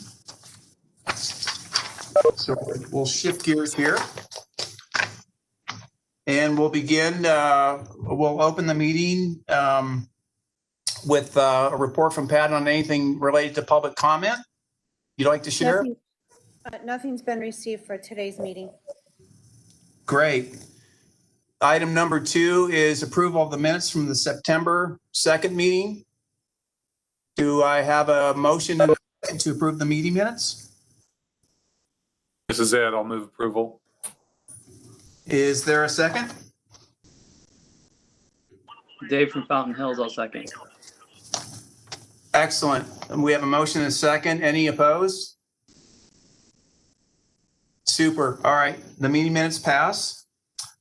So we'll shift gears here. And we'll begin, we'll open the meeting with a report from Pat on anything related to public comment. You'd like to share? Nothing's been received for today's meeting. Great. Item number 2 is approval of the minutes from the September 2nd meeting. Do I have a motion to approve the meeting minutes? This is Ed. I'll move approval. Is there a second? Dave from Fountain Hills, I'll second. Excellent. And we have a motion and a second. Any opposed? Super. All right. The meeting minutes pass.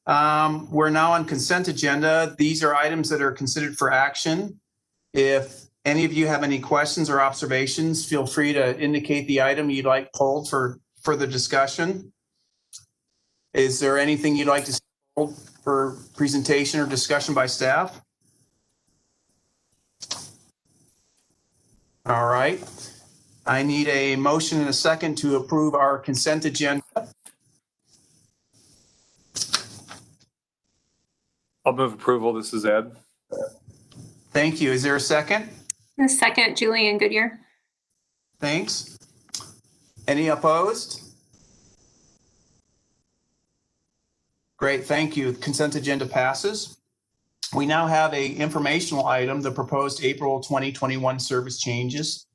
We're now on consent agenda. These are items that are considered for action. If any of you have any questions or observations, feel free to indicate the item you'd like pulled for further discussion. Is there anything you'd like to see pulled for presentation or discussion by staff? All right. I need a motion and a second to approve our consent agenda. I'll move approval. This is Ed. Thank you. Is there a second? A second, Julian Goodyear. Thanks. Any opposed? Great, thank you. Consent agenda passes. We now have a informational item, the proposed April 2021 service changes.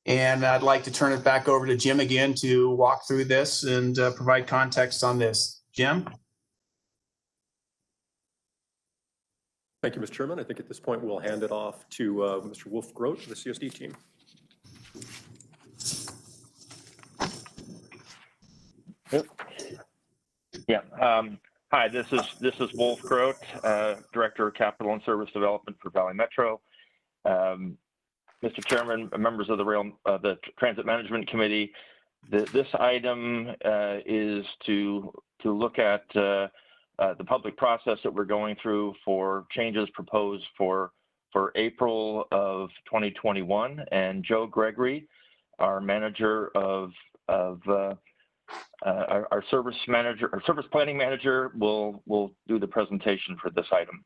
And I'd like to turn it back over to Jim again to walk through this and provide context on this. Jim? Thank you, Mr. Chairman. I think at this point we'll hand it off to Mr. Wolf Grote, the CSD team. Yeah. Hi, this is Wolf Grote, Director of Capital and Service Development for Valley Metro. Mr. Chairman, members of the Transit Management Committee, this item is to look at the public process that we're going through for changes proposed for April of 2021, and Joe Gregory, our manager of our service planning manager, will do the presentation for this item.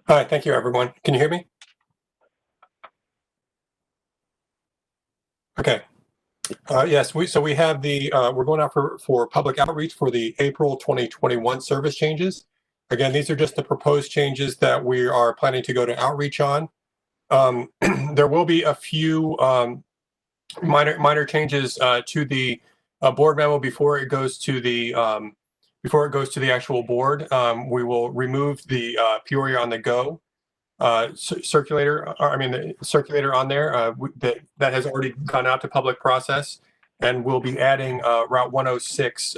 Hi, thank you, everyone. Can you hear me? Okay. Yes, so we have we're going out for public outreach for the April 2021 service changes. Again, these are just the proposed changes that we are planning to go to outreach on. There will be a few minor changes to the board memo before it goes to the actual board. We will remove the Peoria on the Go circulator. The circulator on there that has already gone out to public process, and we'll be adding Route 106,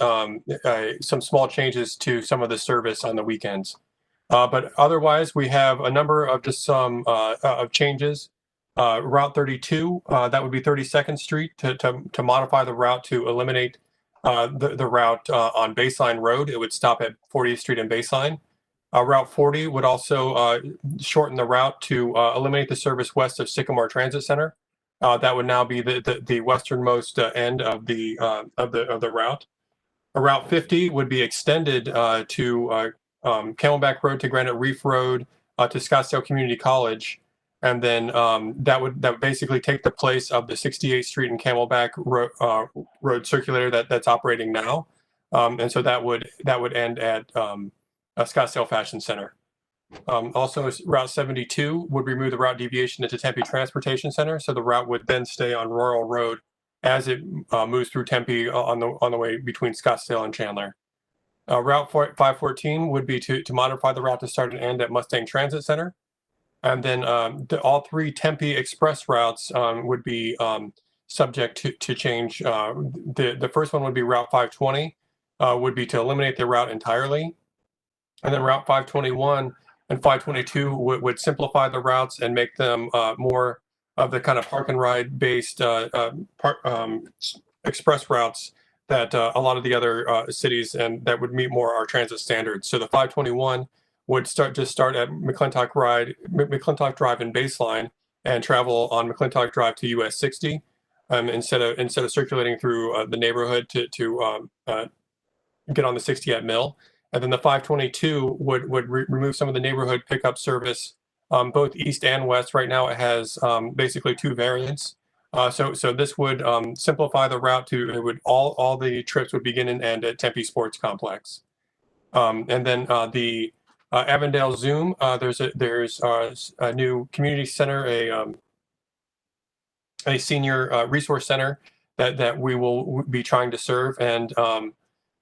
some small changes to some of the service on the weekends. But otherwise, we have a number of of changes. Route 32, that would be 32nd Street, to modify the route to eliminate the route on Baseline Road. It would stop at 40th Street and Baseline. Route 40 would also shorten the route to eliminate the service west of Sycamore Transit Center. That would now be the westernmost end of the route. Route 50 would be extended to Camelback Road to Granite Reef Road to Scottsdale Community College, and then that would basically take the place of the 68th Street and Camelback Road circulator that's operating now, and so that would end at Scottsdale Fashion Center. Also, Route 72 would remove the route deviation into Tempe Transportation Center, so the route would then stay on Royal Road as it moves through Tempe on the way between Scottsdale and Chandler. Route 514 would be to modify the route to start and end at Mustang Transit Center. And then all three Tempe Express routes would be subject to change. The first one would be Route 520, would be to eliminate the route entirely. And then Route 521 and 522 would simplify the routes and make them more of the kind of park and ride based express routes that a lot of the other cities and that would meet more our transit standards. So the 521 would start at McClintock Drive in Baseline and travel on McClintock Drive to US 60 instead of circulating through the neighborhood to get on the 60 at Mill. And then the 522 would remove some of the neighborhood pickup service, both east and west. Right now it has basically two variants. So this would simplify the route to all the trips would begin and end at Tempe Sports Complex. And then the Avondale Zoom, there's a new community center, a senior resource center that we will be trying to serve, and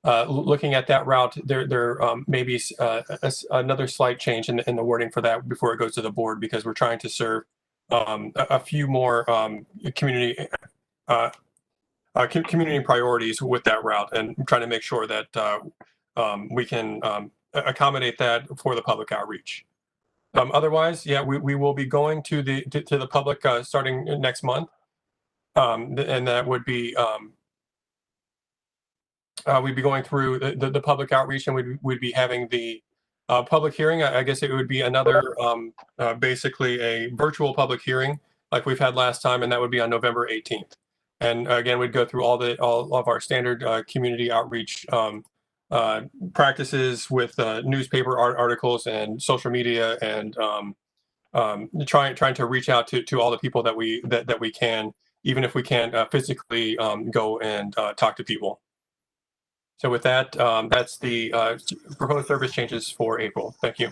looking at that route, there may be another slight change in the wording for that before it goes to the board, because we're trying to serve a few more community priorities with that route, and trying to make sure that we can accommodate that for the public outreach. Otherwise, yeah, we will be going to the public starting next month, and that would be we'd be going through the public outreach, and we'd be having the public hearing. I guess it would be another basically a virtual public hearing like we've had last time, and that would be on November 18th. And again, we'd go through all of our standard community outreach practices with newspaper articles and social media, and trying to reach out to all the people that we can, even if we can't physically go and talk to people. So with that, that's the proposed service changes for April. Thank you.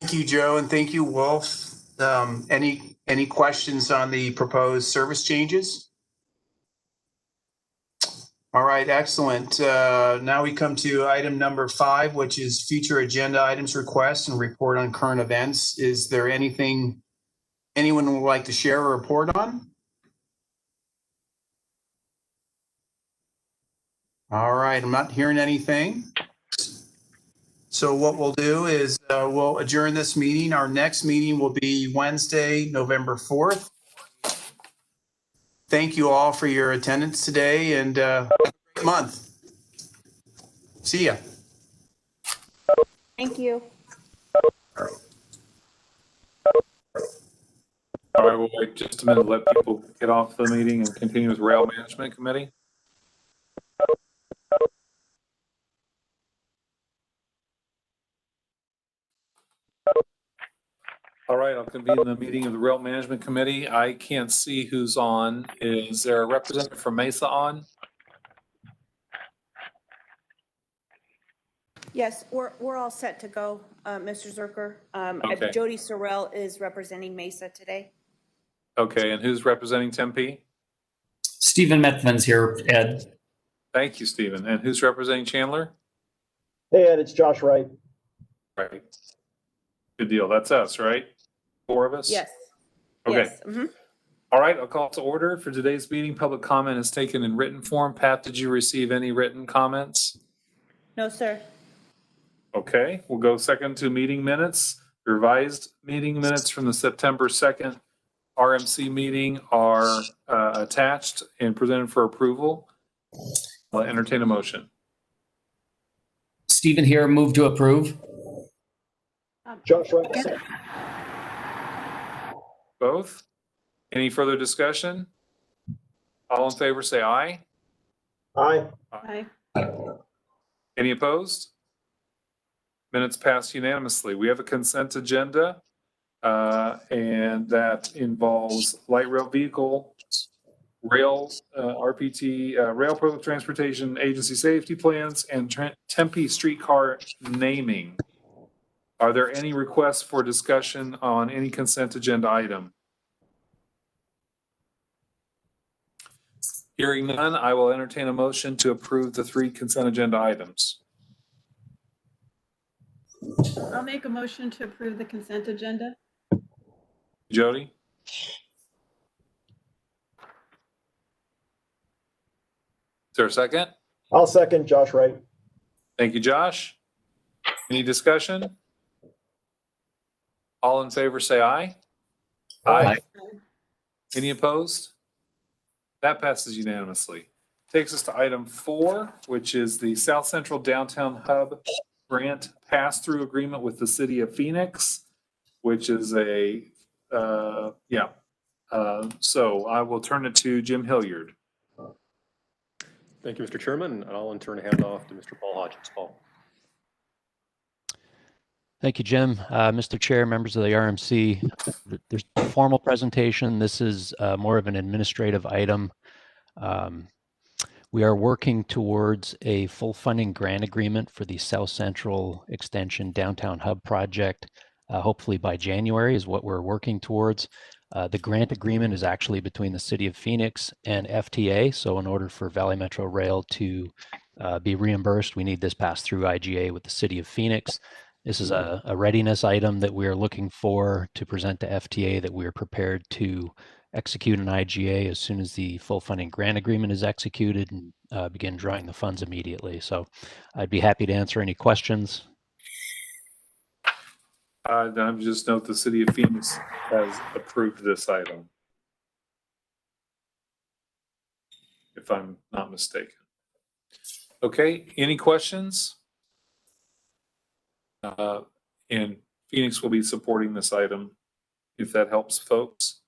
Thank you, Joe, and thank you, Wolf. Any questions on the proposed service changes? All right, excellent. Now we come to item number 5, which is future agenda items, requests, and report on current events. Is there anything anyone would like to share or report on? All right, I'm not hearing anything. So what we'll do is we'll adjourn this meeting. Our next meeting will be Wednesday, November 4th. Thank you all for your attendance today, and have a great month. See ya. Thank you. All right, we'll wait just a minute to let people get off the meeting and continue with Rail Management Committee. All right, I'll convene the meeting of the Rail Management Committee. I can't see who's on. Is there a representative from Mesa on? Yes, we're all set to go, Mr. Zerker. Okay. Jody Sorrell is representing Mesa today. Okay, and who's representing Tempe? Stephen Methvin's here, Ed. Thank you, Stephen. And who's representing Chandler? Hey, Ed, it's Josh Wright. Right. Good deal. That's us, right? 4 of us? Yes. Okay. Yes. Mm-hmm. All right, I'll call to order. For today's meeting, public comment is taken in written form. Pat, did you receive any written comments? No, sir. Okay, we'll go second to meeting minutes. Revised meeting minutes from the September 2nd RMC meeting are attached and presented for approval. I'll entertain a motion. Stephen here, move to approve. Josh Wright. Both? Any further discussion? All in favor say aye. Aye. Aye. Any opposed? Minutes passed unanimously. We have a consent agenda, and that involves light rail vehicle, rail, RPT, Rail Public Transportation Agency safety plans, and Tempe streetcar naming. Are there any requests for discussion on any consent agenda item? Hearing none, I will entertain a motion to approve the 3 consent agenda items. I'll make a motion to approve the consent agenda. Jody? Is there a second? I'll second Josh Wright. Thank you, Josh. Any discussion? All in favor say aye. Aye. Any opposed? That passes unanimously. Takes us to item 4, which is the South Central Downtown Hub Grant Pass-Through Agreement with the City of Phoenix, which is a, so I will turn it to Jim Hilliard. Thank you, Mr. Chairman. I'll in turn hand off to Mr. Paul Hodgins. Paul. Thank you, Jim. Mr. Chair, members of the RMC, there's a formal presentation. This is more of an administrative item. We are working towards a full funding grant agreement for the South Central Extension Downtown Hub project. Hopefully by January is what we're working towards. The grant agreement is actually between the City of Phoenix and FTA. So in order for Valley Metro Rail to be reimbursed, we need this passed through IGA with the City of Phoenix. This is a readiness item that we are looking for to present to FTA, that we are prepared to execute an IGA as soon as the full funding grant agreement is executed and begin drawing the funds immediately. So I'd be happy to answer any questions. I'm just note the City of Phoenix has approved this item, if I'm not mistaken. Okay, any questions? And Phoenix will be supporting this item, if that helps folks.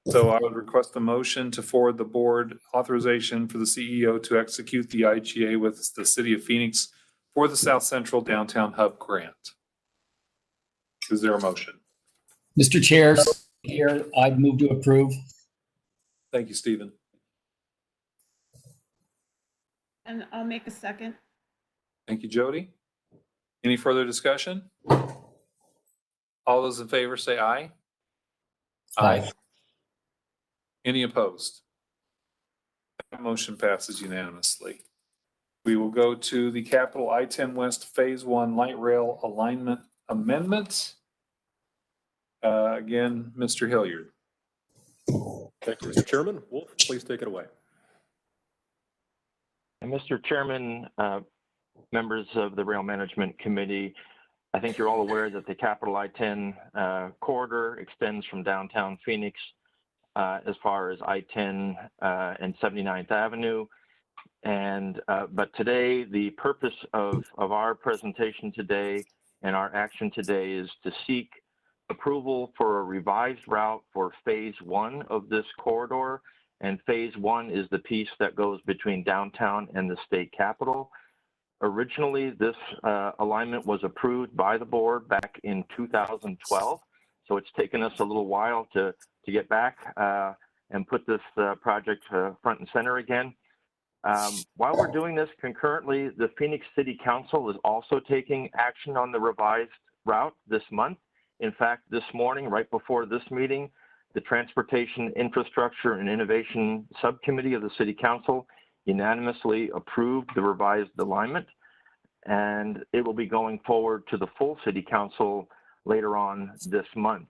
So I would request a motion to forward the board authorization for the CEO to execute the IGA with the City of Phoenix for the South Central Downtown Hub Grant. Is there a motion? Mr. Chair, here, I'd move to approve. Thank you, Stephen. And I'll make a second. Thank you, Jody. Any further discussion? All those in favor say aye. Aye. Any opposed? That motion passes unanimously. We will go to the Capital I-10 West Phase 1 Light Rail Alignment Amendment. Again, Mr. Hilliard. Thank you, Mr. Chairman. Wolf, please take it away. And Mr. Chairman, members of the Rail Management Committee, I think you're all aware that the Capital I-10 corridor extends from downtown Phoenix as far as I-10 and 79th Avenue. And but today, the purpose of our presentation today and our action today is to seek approval for a revised route for Phase 1 of this corridor. And Phase 1 is the piece that goes between downtown and the state capitol. Originally, this alignment was approved by the board back in 2012. So it's taken us a little while to get back and put this project front and center again. While we're doing this concurrently, the Phoenix City Council is also taking action on the revised route this month. In fact, this morning, right before this meeting, the Transportation, Infrastructure, and Innovation Subcommittee of the City Council unanimously approved the revised alignment, and it will be going forward to the full City Council later on this month.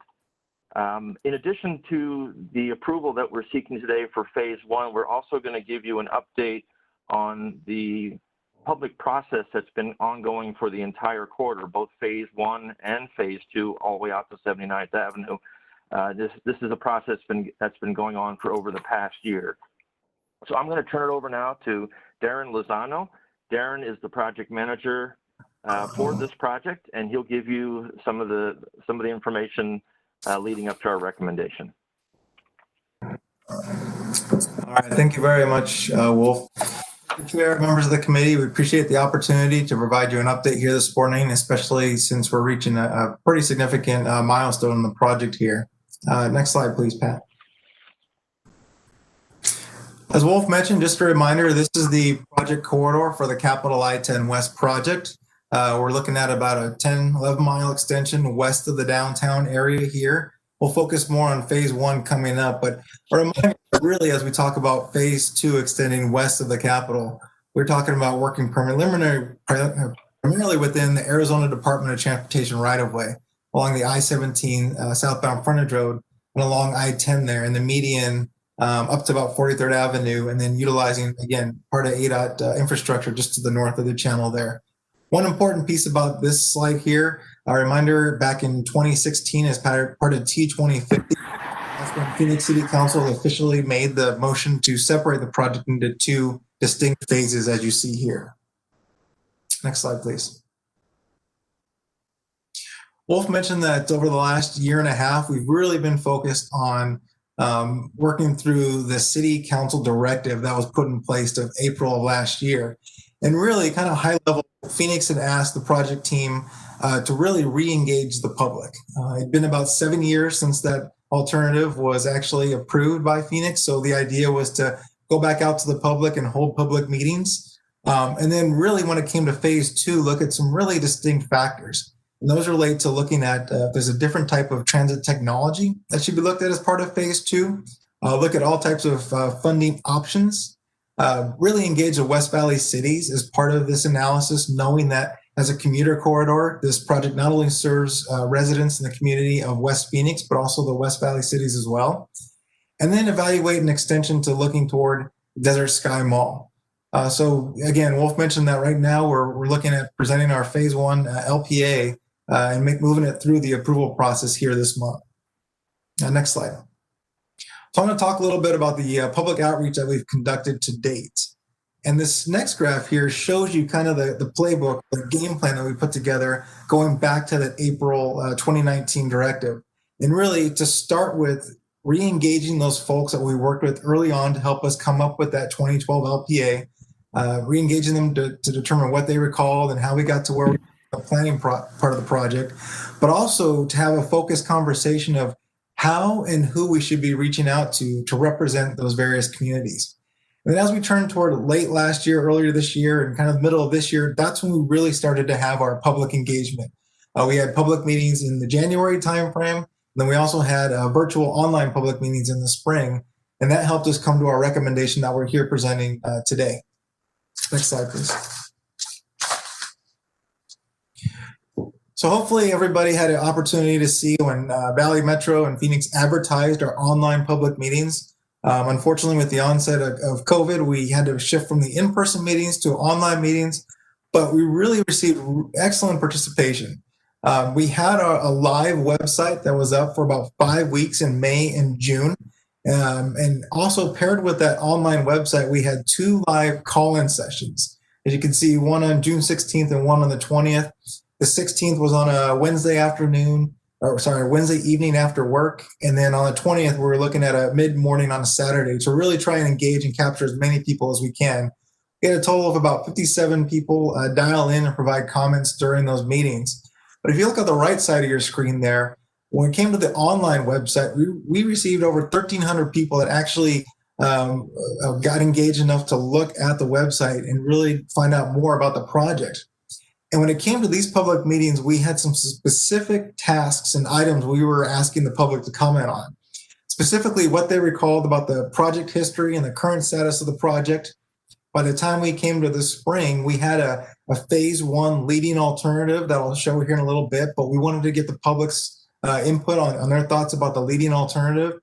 In addition to the approval that we're seeking today for Phase 1, we're also going to give you an update on the public process that's been ongoing for the entire corridor, both Phase 1 and Phase 2, all the way out to 79th Avenue. This is a process that's been going on for over the past year. So I'm going to turn it over now to Darren Lozano. Darren is the project manager for this project, and he'll give you some of the information leading up to our recommendation. All right, thank you very much, Wolf. Chair, members of the committee, we appreciate the opportunity to provide you an update here this morning, especially since we're reaching a pretty significant milestone in the project here. Next slide, please, Pat. As Wolf mentioned, just a reminder, this is the project corridor for the Capital I-10 West project. We're looking at about a 11 mile extension west of the downtown area here. We'll focus more on Phase 1 coming up, but a reminder, really, as we talk about Phase 2 extending west of the Capitol, we're talking about working primarily within the Arizona Department of Transportation right-of-way, along the I-17 southbound frontage road and along I-10 there, and the median up to about 43rd Avenue, and then utilizing, again, part of ADOT infrastructure just to the north of the channel there. One important piece about this slide here, a reminder, back in 2016 as part of T2050, that's when Phoenix City Council officially made the motion to separate the project into two distinct phases, as you see here. Next slide, please. Wolf mentioned that over the last year and a half, we've really been focused on working through the City Council directive that was put in place of April of last year. And really, kind of high level, Phoenix had asked the project team to really re-engage the public. It'd been about 7 years since that alternative was actually approved by Phoenix. So the idea was to go back out to the public and hold public meetings. And then really when it came to Phase 2, look at some really distinct factors. And those relate to looking at if there's a different type of transit technology that should be looked at as part of phase two. Look at all types of funding options. Really engage the West Valley cities as part of this analysis, knowing that as a commuter corridor, this project not only serves residents in the community of West Phoenix, but also the West Valley cities as well. And then evaluate an extension to looking toward Desert Sky Mall. So again, Wolf mentioned that right now we're looking at presenting our phase one LPA and moving it through the approval process here this month. Next slide. So I'm going to talk a little bit about the public outreach that we've conducted to date. And this next graph here shows you kind of the playbook, the game plan that we put together going back to that April 2019 directive. And really to start with re-engaging those folks that we worked with early on to help us come up with that 2012 LPA, re-engaging them to determine what they recalled and how we got to where we the planning part of the project, but also to have a focused conversation of how and who we should be reaching out to represent those various communities. And then as we turned toward late last year, earlier this year, and kind of middle of this year, that's when we really started to have our public engagement. We had public meetings in the January timeframe. Then we also had virtual online public meetings in the spring, and that helped us come to our recommendation that we're here presenting today. Next slide, please. So hopefully everybody had an opportunity to see when Valley Metro and Phoenix advertised our online public meetings. Unfortunately, with the onset of COVID, we had to shift from the in-person meetings to online meetings, but we really received excellent participation. We had a live website that was up for about 5 weeks in May and June. And also paired with that online website, we had 2 live call-in sessions. As you can see, one on June 16th and one on the 20th. The 16th was on a Wednesday evening after work. And then on the 20th, we were looking at a mid-morning on a Saturday to really try and engage and capture as many people as we can. We had a total of about 57 people dial in and provide comments during those meetings. But if you look at the right side of your screen there, when it came to the online website, we received over 1,300 people that actually got engaged enough to look at the website and really find out more about the project. And when it came to these public meetings, we had some specific tasks and items we were asking the public to comment on. Specifically, what they recalled about the project history and the current status of the project. By the time we came to the spring, we had a phase one leading alternative that I'll show here in a little bit, but we wanted to get the public's input on their thoughts about the leading alternative.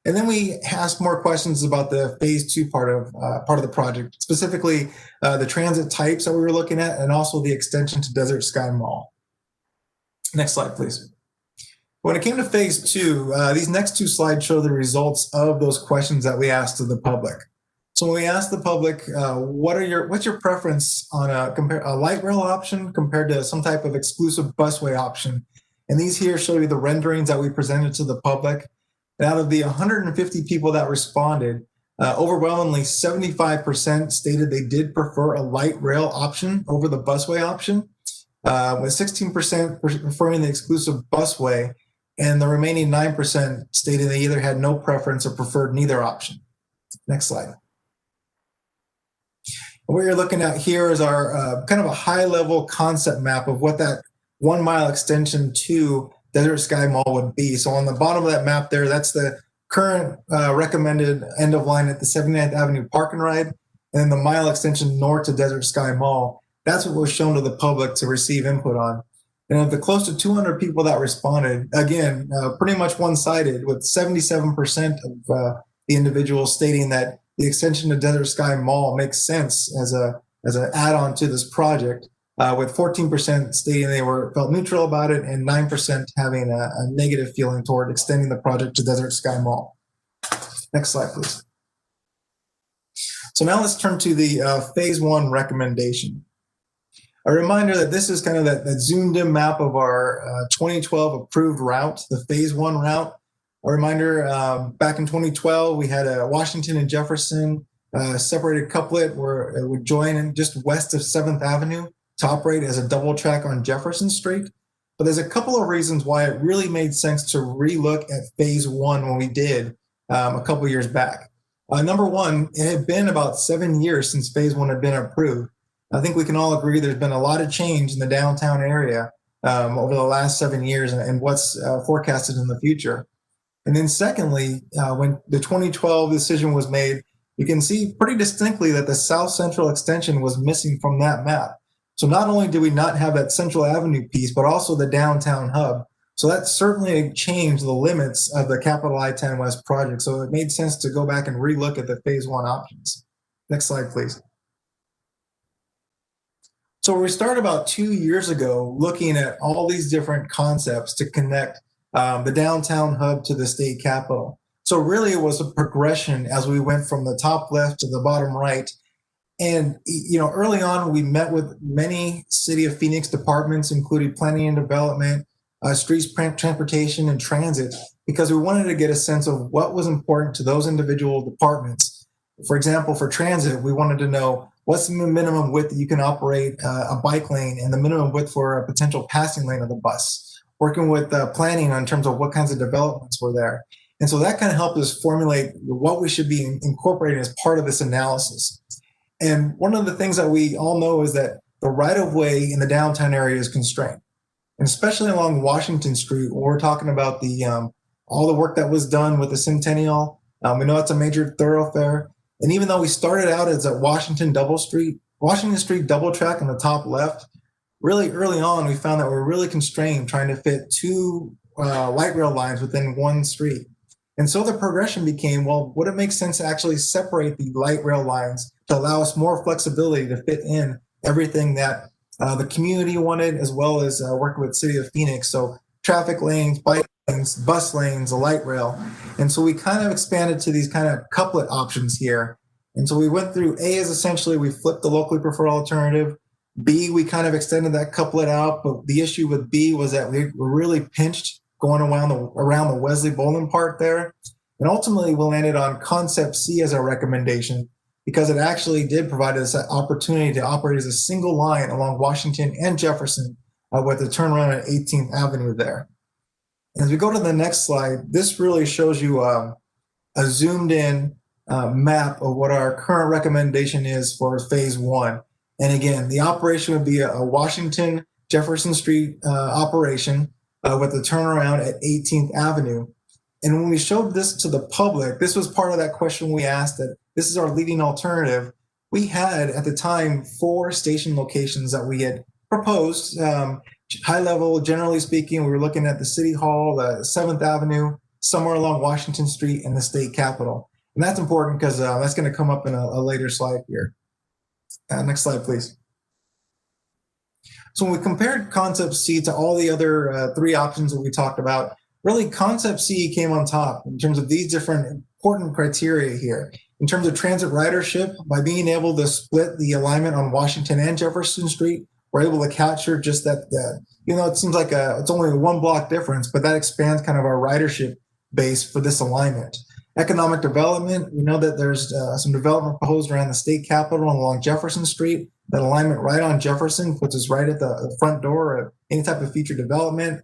And then we asked more questions about the phase two part of the project, specifically the transit types that we were looking at, and also the extension to Desert Sky Mall. Next slide, please. When it came to phase two, these next 2 slides show the results of those questions that we asked of the public. So when we asked the public, what's your preference on a light rail option compared to some type of exclusive busway option? And these here show you the renderings that we presented to the public. And out of the 150 people that responded, overwhelmingly 75% stated they did prefer a light rail option over the busway option, with 16% preferring the exclusive busway, and the remaining 9% stated they either had no preference or preferred neither option. Next slide. What you're looking at here is our kind of a high-level concept map of what that 1 mile extension to Desert Sky Mall would be. So on the bottom of that map there, that's the current recommended end of line at the 79th Avenue Park and Ride, and then the mile extension north to Desert Sky Mall. That's what was shown to the public to receive input on. And of the close to 200 people that responded, again, pretty much one-sided, with 77% of the individuals stating that the extension to Desert Sky Mall makes sense as an add-on to this project, with 14% stating they felt neutral about it and 9% having a negative feeling toward extending the project to Desert Sky Mall. Next slide, please. So now let's turn to the phase one recommendation. A reminder that this is kind of that zoomed in map of our 2012 approved route, the phase one route. A reminder, back in 2012, we had a Washington and Jefferson separated couplet where it would join in just west of 7th Avenue to operate as a double track on Jefferson Street. But there's a couple of reasons why it really made sense to relook at phase one when we did a couple of years back. Number one, it had been about 7 years since phase one had been approved. I think we can all agree there's been a lot of change in the downtown area over the last 7 years and what's forecasted in the future. And then secondly, when the 2012 decision was made, you can see pretty distinctly that the South Central extension was missing from that map. So not only do we not have that Central Avenue piece, but also the downtown hub. So that certainly changed the limits of the Capital I-10 West project. So it made sense to go back and relook at the phase 1 options. Next slide, please. So we started about 2 years ago looking at all these different concepts to connect the downtown hub to the state capitol. So really it was a progression as we went from the top left to the bottom right. And, you know, early on, we met with many City of Phoenix departments, including planning and development, streets, transportation, and transit, because we wanted to get a sense of what was important to those individual departments. For example, for transit, we wanted to know what's the minimum width that you can operate a bike lane and the minimum width for a potential passing lane of the bus. Working with planning in terms of what kinds of developments were there. And so that kind of helped us formulate what we should be incorporating as part of this analysis. And one of the things that we all know is that the right-of-way in the downtown area is constrained. And especially along Washington Street, when we're talking about the all the work that was done with the Centennial, we know it's a major thoroughfare. And even though we started out as a Washington Street double track on the top left, really early on, we found that we're really constrained trying to fit 2 light rail lines within 1 street. And so the progression became, well, would it make sense to actually separate the light rail lines to allow us more flexibility to fit in everything that the community wanted, as well as working with City of Phoenix. So traffic lanes, bike lanes, bus lanes, a light rail. And so we kind of expanded to these kind of couplet options here. And so we went through A is essentially we flipped the locally preferred alternative. B, we kind of extended that couplet out, but the issue with B was that we were really pinched going around the Wesley Bowling part there. And ultimately, we landed on concept C as our recommendation because it actually did provide us an opportunity to operate as a single line along Washington and Jefferson with a turnaround at 18th Avenue there. As we go to the next slide, this really shows you a zoomed in map of what our current recommendation is for phase 1. And again, the operation would be a Washington Jefferson Street operation with a turnaround at 18th Avenue. And when we showed this to the public, this was part of that question we asked that this is our leading alternative. We had at the time 4 station locations that we had proposed. High level, generally speaking, we were looking at the City Hall, the 7th Avenue, somewhere along Washington Street and the state capitol. And that's important because that's going to come up in a later slide here. Next slide, please. So when we compared concept C to all the other 3 options that we talked about, really concept C came on top in terms of these different important criteria here. In terms of transit ridership, by being able to split the alignment on Washington and Jefferson Street, we're able to capture just that, you know, it seems like it's only a 1 block difference, but that expands kind of our ridership base for this alignment. Economic development, we know that there's some development proposed around the state capitol and along Jefferson Street. That alignment right on Jefferson puts us right at the front door of any type of future development.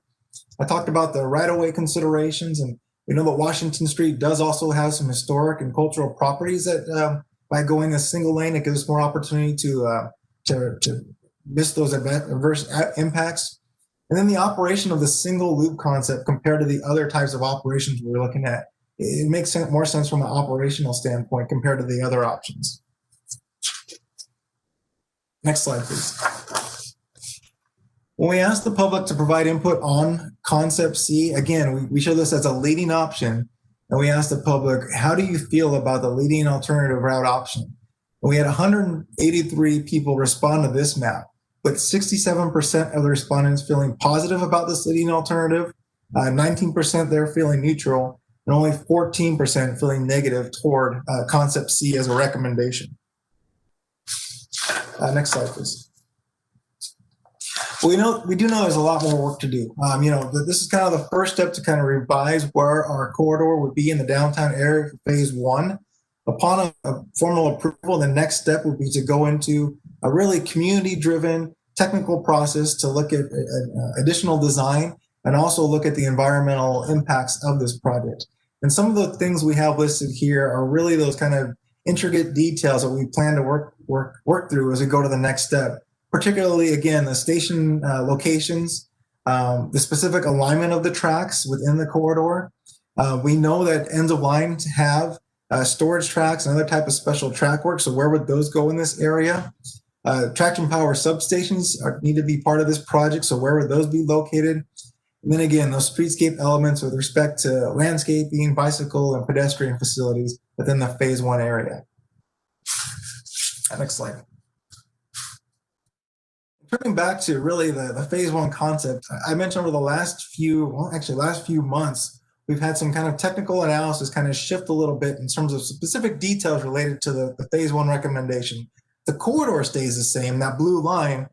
I talked about the right-of-way considerations, and we know that Washington Street does also have some historic and cultural properties that by going a single lane, it gives us more opportunity to miss those adverse impacts. And then the operation of the single loop concept compared to the other types of operations we're looking at. It makes more sense from an operational standpoint compared to the other options. Next slide, please. When we asked the public to provide input on concept C, again, we show this as a leading option, and we asked the public, how do you feel about the leading alternative route option? And we had 183 people respond to this map, with 67% of the respondents feeling positive about this leading alternative, 19% there feeling neutral, and only 14% feeling negative toward concept C as a recommendation. Next slide, please. Well, we do know there's a lot more work to do. This is kind of the first step to kind of revise where our corridor would be in the downtown area for phase 1. Upon a formal approval, the next step would be to go into a really community-driven technical process to look at additional design and also look at the environmental impacts of this project. And some of the things we have listed here are really those kind of intricate details that we plan to work through as we go to the next step. Particularly, again, the station locations, the specific alignment of the tracks within the corridor. We know that ends of line have storage tracks and other type of special track work. So where would those go in this area? Traction power substations need to be part of this project. So where would those be located? And then again, those streetscape elements with respect to landscaping, bicycle, and pedestrian facilities within the phase 1 area. Next slide. Turning back to really the phase 1 concept, I mentioned over the last few months, we've had some kind of technical analysis kind of shift a little bit in terms of specific details related to the phase 1 recommendation. The corridor stays the same, that blue line,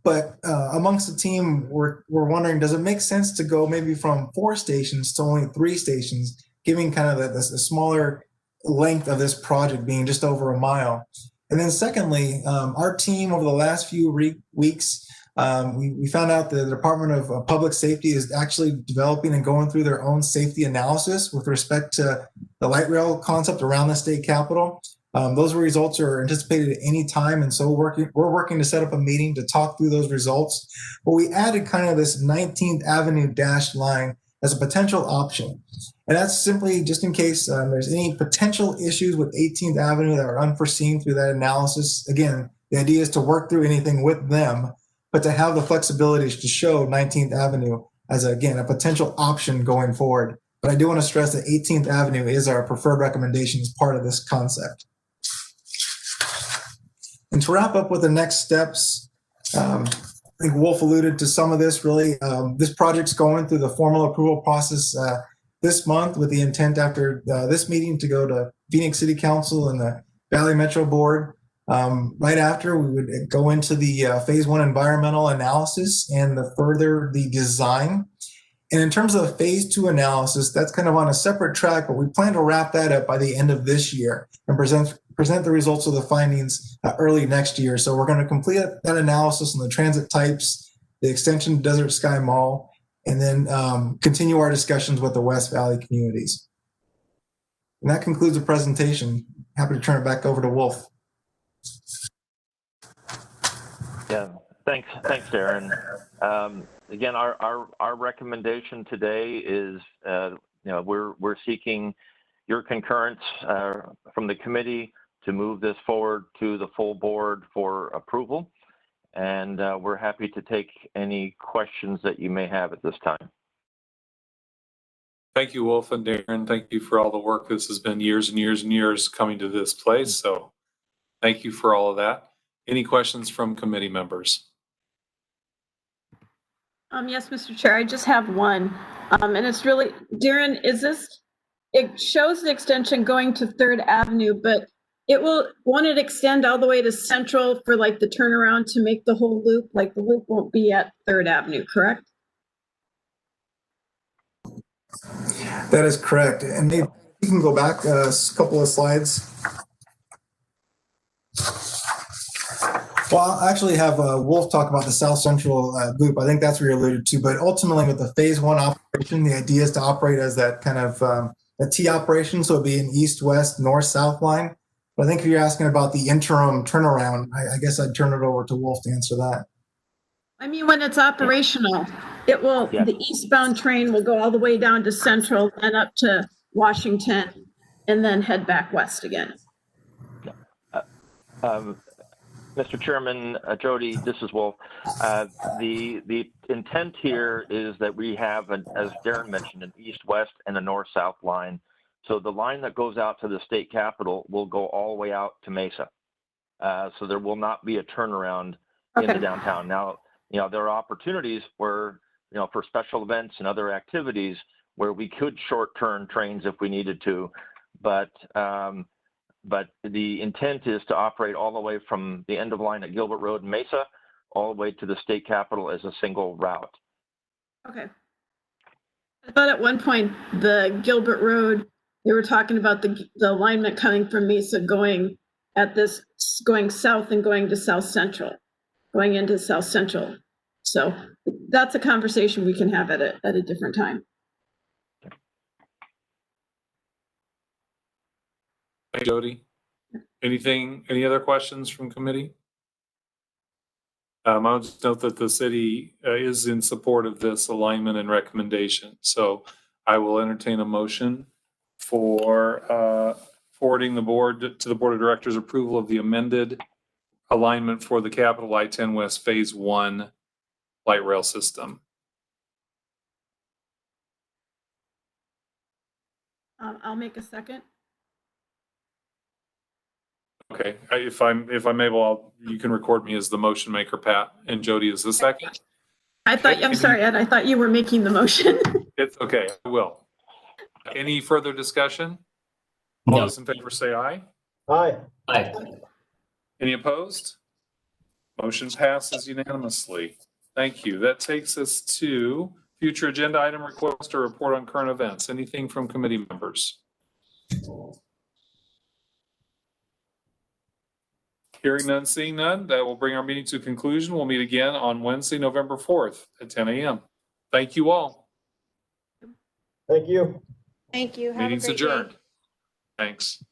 but amongst the team, we're wondering, does it make sense to go maybe from 4 stations to only 3 stations, giving kind of the smaller length of this project being just over a mile? And then secondly, our team over the last few weeks, we found out that the Department of Public Safety is actually developing and going through their own safety analysis with respect to the light rail concept around the state capitol. Those results are anticipated at any time, and so we're working to set up a meeting to talk through those results. But we added kind of this 19th Avenue dashed line as a potential option. And that's simply just in case there's any potential issues with 18th Avenue that are unforeseen through that analysis. Again, the idea is to work through anything with them, but to have the flexibility to show 19th Avenue as, again, a potential option going forward. But I do want to stress that 18th Avenue is our preferred recommendation as part of this concept. And to wrap up with the next steps, I think Wolf alluded to some of this really. This project's going through the formal approval process this month with the intent after this meeting to go to Phoenix City Council and the Valley Metro Board. Right after, we would go into the phase 1 environmental analysis and the design. And in terms of the phase 2 analysis, that's kind of on a separate track, but we plan to wrap that up by the end of this year and present the results of the findings early next year. So we're going to complete that analysis on the transit types, the extension to Desert Sky Mall, and then continue our discussions with the West Valley communities. And that concludes the presentation. Happy to turn it back over to Wolf. Yeah, thanks, Darren. Again, our recommendation today is, we're seeking your concurrence from the committee to move this forward to the full board for approval. And we're happy to take any questions that you may have at this time. Thank you, Wolf and Darren. Thank you for all the work. This has been years and years and years coming to this place. So thank you for all of that. Any questions from committee members? Yes, Mr. Chair, I just have one. And it's really, Darren, it shows the extension going to 3rd Avenue, but won't it extend all the way to Central for like the turnaround to make the whole loop? Like the loop won't be at 3rd Avenue, correct? That is correct. And maybe you can go back a couple of slides. Well, I'll actually have Wolf talk about the South Central loop. I think that's what you're alluded to. But ultimately, with the phase 1 operation, the idea is to operate as that kind of a T operation. So it'd be an east-west, north-south line. But I think if you're asking about the interim turnaround, I guess I'd turn it over to Wolf to answer that. I mean, when it's operational, the eastbound train will go all the way down to Central and up to Washington and then head back west again. Mr. Chairman, Jody, this is Wolf. The intent here is that we have, as Darren mentioned, an east-west and a north-south line. So the line that goes out to the state capitol will go all the way out to Mesa. So there will not be a turnaround in the downtown. Now, there are opportunities where, for special events and other activities where we could short-turn trains if we needed to, but the intent is to operate all the way from the end of line at Gilbert Road and Mesa all the way to the state capitol as a single route. Okay. I thought at one point the Gilbert Road, they were talking about the alignment coming from Mesa going south and going to South Central, going into South Central. So that's a conversation we can have at a different time. Hey, Jody. Any other questions from committee? I'll just note that the city is in support of this alignment and recommendation. So I will entertain a motion for forwarding the board to the Board of Directors approval of the amended alignment for the Capital I-10 West Phase 1 light rail system. I'll make a second. Okay, if I'm able, you can record me as the motion maker, Pat, and Jody is the second. I'm sorry, Ed, I thought you were making the motion. It's okay, I will. Any further discussion? All those in favor say aye. Aye. Aye. Any opposed? Motion passes unanimously. Thank you. That takes us to future agenda item request or report on current events. Anything from committee members? Hearing none, seeing none, that will bring our meeting to a conclusion. We'll meet again on Wednesday, November 4th at 10 a.m. Thank you all. Thank you. Thank you. Have Meeting's a great adjourned. day. Thanks.